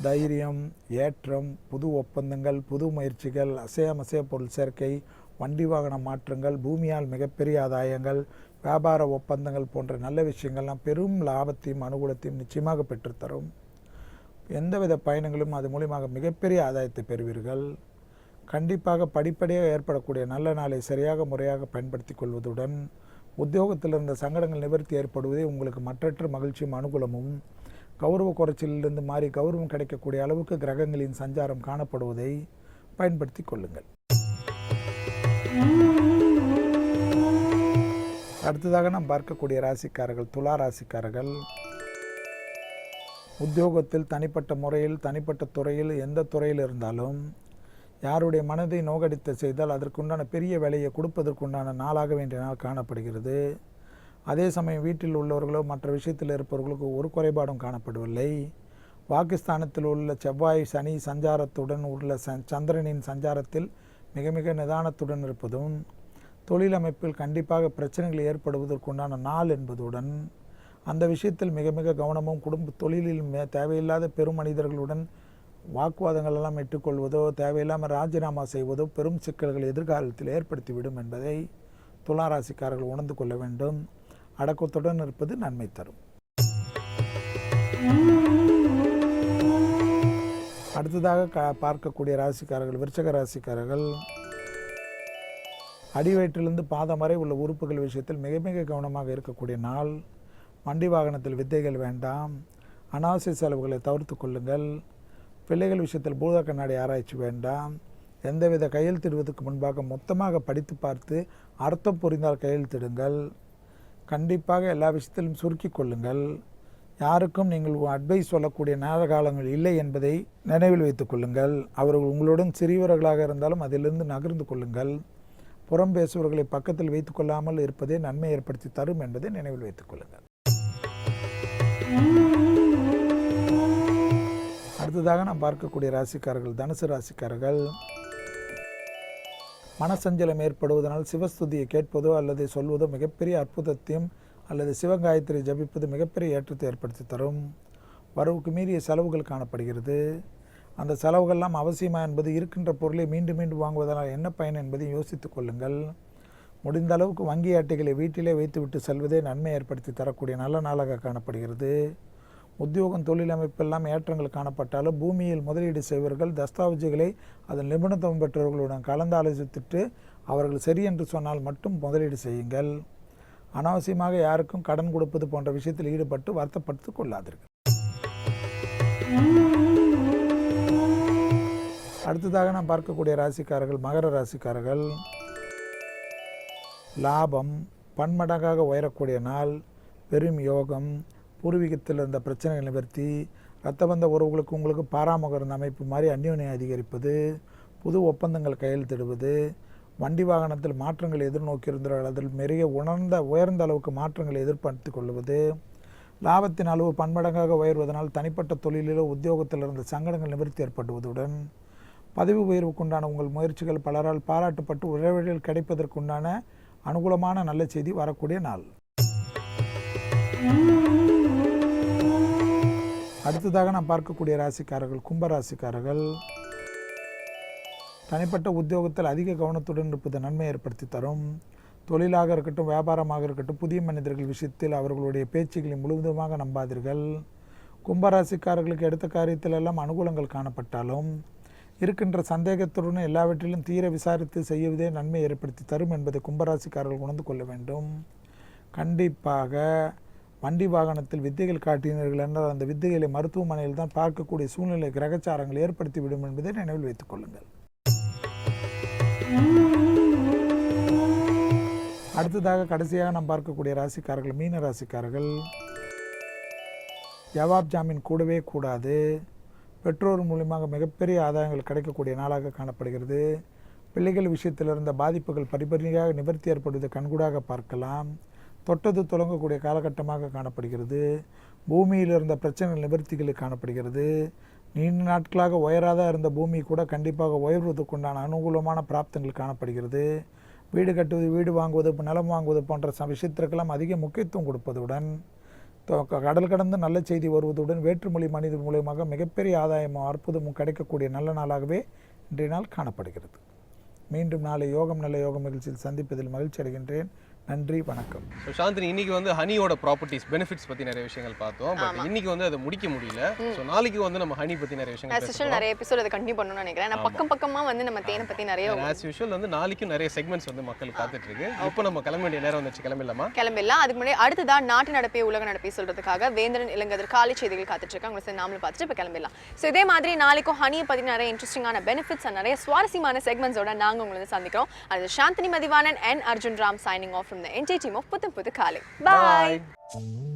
தைரியம், ஏற்றம், புது ஒப்பந்தங்கள், புது முயற்சிகள், அசைய பொருள் சேர்க்கை, வண்டி வாகன மாற்றங்கள், பூமியால் மிகப்பெரிய ஆதாயங்கள், வியாபார ஒப்பந்தங்கள் போன்ற நல்ல விஷயங்கள்லாம் பெரும் லாபத்தையும் அனுகூலத்தையும் நிச்சயமாக பெற்றுத்தரும். எந்தவித பயணங்களும் அது மூலியமாக மிகப்பெரிய ஆதாயத்தை பெறுவீர்கள். கண்டிப்பாக படிப்படியாக ஏற்படக்கூடிய நல்ல நாளை சரியாக முறையாக பயன்படுத்தி கொள்வதுடன் உத்தியோகத்தில் இருந்த சங்கடங்கள் நிவர்த்தி ஏற்படுவதே உங்களுக்கு மற்றற்ற மகிழ்ச்சியும் அனுகூலமும், கௌரவ குறைச்சலிலிருந்து மாறி கௌரவம் கிடைக்கக்கூடிய அளவுக்கு கிரகங்களின் சஞ்சாரம் காணப்படுவதை பயன்படுத்தி கொள்ளுங்கள். அடுத்ததாக நாம் பார்க்கக்கூடிய ராசிக்காரர்கள் துலா ராசிக்காரர்கள். உத்தியோகத்தில் தனிப்பட்ட முறையில் தனிப்பட்ட துறையில் எந்த துறையில் இருந்தாலும் யாருடைய மனதை நோகடித்த செய்தால் அதற்குண்டான பெரிய வேலையை கொடுப்பதற்குண்டான நாளாக வேண்டிய நாள் காணப்படுகிறது. அதே சமயம் வீட்டில் உள்ளவர்களோ மற்ற விஷயத்தில் இருப்பவர்களுக்கு ஒரு குறைபாடும் காணப்படவில்லை. பாகிஸ்தானத்தில் உள்ள செவ்வாய் சனி சஞ்சாரத்துடன் உள்ள சந்திரனின் சஞ்சாரத்தில் மிக மிக நிதானத்துடன் இருப்பதும் தொழில் அமைப்பில் கண்டிப்பாக பிரச்சனைகள் ஏற்படுவதற்குண்டான நாள் என்பதுடன் அந்த விஷயத்தில் மிக மிக கவனமும் குடும்ப தொழிலில் தேவையில்லாத பெரும் மனிதர்களுடன் வாக்குவாதங்கள் எல்லாம் இட்டுக்கொள்வதோ தேவையில்லாமல் ராஜினாமா செய்வதோ பெரும் சிக்கல்கள் எதிர்காலத்தில் ஏற்படுத்திவிடும் என்பதை துளாராசிக்காரர்கள் உணர்ந்து கொள்ள வேண்டும். அடக்கத்துடன் இருப்பது நன்மை தரும். அடுத்ததாக பார்க்கக்கூடிய ராசிக்காரர்கள் விருச்சக ராசிக்காரர்கள். அடிவயிற்றிலிருந்து பாதம் வரை உள்ள உறுப்புகள் விஷயத்தில் மிக மிக கவனமாக இருக்கக்கூடிய நாள். வண்டி வாகனத்தில் வித்தைகள் வேண்டாம். அனாவசிய செலவுகளை தவிர்த்து கொள்ளுங்கள். பிள்ளைகள் விஷயத்தில் பூத கண்ணாடி ஆராய்ச்சி வேண்டாம். எந்தவித கையெழுத்திடுவதற்கு முன்பாக மொத்தமாக படித்து பார்த்து அர்த்தம் புரிந்தால் கையெழுத்திடுங்கள். கண்டிப்பாக எல்லா விஷயத்திலும் சுருக்கி கொள்ளுங்கள். யாருக்கும் நீங்கள் அட்வைஸ் சொல்லக்கூடிய நேர காலங்கள் இல்லை என்பதை நினைவில் வைத்துக் கொள்ளுங்கள். அவர்கள் உங்களுடன் சிறியவர்களாக இருந்தாலும் அதிலிருந்து நகர்ந்து கொள்ளுங்கள். புறம் பேசுபவர்களை பக்கத்தில் வைத்துக் கொள்ளாமல் இருப்பதே நன்மை ஏற்படுத்தி தரும் என்பதை நினைவில் வைத்துக் கொள்ளுங்கள். அடுத்ததாக நாம் பார்க்கக்கூடிய ராசிக்காரர்கள் தனுசு ராசிக்காரர்கள். மனசஞ்சலம் ஏற்படுவதனால் சிவஸ்துதியை கேட்பதோ அல்லது சொல்வதோ மிகப்பெரிய அற்புதத்தையும் அல்லது சிவகாயத்திரி ஜபிப்பது மிகப்பெரிய ஏற்றத்தை ஏற்படுத்தி தரும். வரவுக்கு மீறிய செலவுகள் காணப்படுகிறது. அந்த செலவுகள்லாம் அவசியமா என்பது இருக்கின்ற பொருளை மீண்டும் மீண்டும் வாங்குவதனால் என்ன பயன் என்பதை யோசித்துக் கொள்ளுங்கள். முடிந்த அளவுக்கு வங்கி அட்டைகளை வீட்டிலே வைத்துவிட்டு செல்வதே நன்மை ஏற்படுத்தி தரக்கூடிய நல்ல நாளாக காணப்படுகிறது. உத்தியோகம் தொழில் அமைப்பெல்லாம் ஏற்றங்கள் காணப்பட்டாலும் பூமியில் முதலீடு செய்வர்கள் தஸ்தாவேஜுகளை அதன் நிபுணத்துவம் பெற்றவர்களுடன் கலந்து ஆலோசித்துட்டு அவர்கள் சரி என்று சொன்னால் மட்டும் முதலீடு செய்யுங்கள். அனாவசியமாக யாருக்கும் கடன் கொடுப்பது போன்ற விஷயத்தில் ஈடுபட்டு வருத்தப்படுத்திக் கொள்ளாதீர்கள். அடுத்ததாக நாம் பார்க்கக்கூடிய ராசிக்காரர்கள் மகர ராசிக்காரர்கள். லாபம் பன்மடங்காக உயரக்கூடிய நாள். பெரும் யோகம். பூர்வீகத்தில் இருந்த பிரச்சனைகள் நிவர்த்தி. இரத்தபந்த உறவுகளுக்கு உங்களுக்கு பாராமுக இருந்த அமைப்பு மாதிரி அந்யோன்யம் அதிகரிப்பது. புது ஒப்பந்தங்கள் கையெழுத்திடுவது, வண்டி வாகனத்தில் மாற்றங்களை எதிர்நோக்கியிருந்தால் அதில் உயர்ந்த அளவுக்கு மாற்றங்களை எதிர்பார்த்து கொள்வது, லாபத்தின் அளவு பன்மடங்காக உயர்வதனால் தனிப்பட்ட தொழிலிலோ உத்தியோகத்தில் இருந்த சங்கடங்கள் நிவர்த்தி ஏற்படுவதுடன் பதவி உயர்வுக்குண்டான உங்கள் முயற்சிகள் பலரால் பாராட்டப்பட்டு உறவுகளில் கிடைப்பதற்குண்டான அனுகூலமான நல்ல செய்தி வரக்கூடிய நாள். அடுத்ததாக நாம் பார்க்கக்கூடிய ராசிக்காரர்கள் கும்பராசிக்காரர்கள். தனிப்பட்ட உத்தியோகத்தில் அதிக கவனத்துடன் இருப்பது நன்மை ஏற்படுத்தி தரும். தொழிலாக இருக்கட்டும், வியாபாரமாக இருக்கட்டும், புதிய மனிதர்கள் விஷயத்தில் அவர்களுடைய பேச்சுக்களை முழுவதுமாக நம்பாதீர்கள். கும்பராசிக்காரர்களுக்கு எடுத்த காரியத்தில் எல்லாம் அனுகூலங்கள் காணப்பட்டாலும் இருக்கின்ற சந்தேகத்துடன் எல்லாவற்றிலும் தீர விசாரித்து செய்வதே நன்மை ஏற்படுத்தி தரும் என்பதை கும்பராசிக்காரர்கள் உணர்ந்து கொள்ள வேண்டும். கண்டிப்பாக வண்டி வாகனத்தில் வித்தைகள் காட்டினீர்கள் என்றால் அந்த வித்தைகளை மருத்துவமனையில் தான் பார்க்கக்கூடிய சூழ்நிலை கிரகச்சாரங்கள் ஏற்படுத்திவிடும் என்பதை நினைவில் வைத்துக் கொள்ளுங்கள். அடுத்ததாக கடைசியாக நாம் பார்க்கக்கூடிய ராசிக்காரர்கள் மீன ராசிக்காரர்கள். ஜவாப் ஜாமீன் கூடவே கூடாது. பெற்றோர் மூலியமாக மிகப்பெரிய ஆதாயங்கள் கிடைக்கக்கூடிய நாளாக காணப்படுகிறது. பிள்ளைகள் விஷயத்தில் இருந்த பாதிப்புகள் படிப்படியாக நிவர்த்தி ஏற்படுவதை கண்கூடாக பார்க்கலாம். தொட்டது தொடங்கக்கூடிய காலகட்டமாக காணப்படுகிறது. பூமியில் இருந்த பிரச்சனைகள் நிவர்த்திகள் காணப்படுகிறது. நீண்ட நாட்களாக உயராத இருந்த பூமி கூட கண்டிப்பாக உயர்வதற்குண்டான அனுகூலமான பிராப்தங்கள் காணப்படுகிறது. வீடு கட்டுவது, வீடு வாங்குவது, நிலம் வாங்குவது போன்ற விஷயத்திற்கெல்லாம் அதிக முக்கியத்துவம் கொடுப்பதுடன் கடல் கடந்து நல்ல செய்தி வருவதுடன் வேற்றுமொழி மனிதர் மூலமாக மிகப்பெரிய ஆதாயமும் அற்புதமும் கிடைக்கக்கூடிய நல்ல நாளாகவே இன்றைய நாள் காணப்படுகிறது. மீண்டும் நாளை யோகம் நல்ல யோகம் நிகழ்ச்சியில் சந்திப்பதில் மகிழ்ச்சி அடைகின்றேன். நன்றி, வணக்கம். ஸோ சாந்தினி, இன்னைக்கு வந்து ஹனியோட ப்ராப்பர்ட்டிஸ் பெனிஃபிட்ஸ் பற்றி நிறைய விஷயங்கள் பார்த்தோம். பட் இன்னைக்கு வந்து அதை முடிக்க முடியல. ஸோ நாளைக்கு வந்து நம்ம ஹனி பற்றி நிறைய விஷயங்கள் நிறைய எபிசோட் அதை கண்டினியூ பண்ணணும்னு நினைக்கிறேன். நான் பக்கமாக வந்து நம்ம தேனை பற்றி நிறைய ஆஸ் யூஷுவல் வந்து நாளைக்கும் நிறைய செக்மெண்ட்ஸ் வந்து மக்களுக்கு காத்துட்டு இருக்கு. இப்போ நம்ம கிளம்ப வேண்டிய நேரம் வந்துச்சு. கிளம்பிடலாமா? கிளம்பிடலாம். அதுக்கு முன்னாடி அடுத்ததான் நாட்டு நடப்பே உலக நடப்பே சொல்றதுக்காக வேந்திரன் இளங்கதிர் காலை செய்திகள் காத்துட்டு இருக்காங்க. உங்களை நாமளும் பார்த்துட்டு இப்போ கிளம்பிடலாம். ஸோ இதே மாதிரி நாளைக்கும் ஹனியை பற்றி நிறைய இன்ட்ரெஸ்டிங்கான பெனிஃபிட்ஸ் அண்ட் நிறைய சுவாரஸ்யமான செக்மெண்ட்ஸோட நாங்கள் உங்களை சந்திக்கிறோம். அது Chandini Mathivanan and Arjun Ram signing off from the NJ team of புது காலை. Bye. Bye.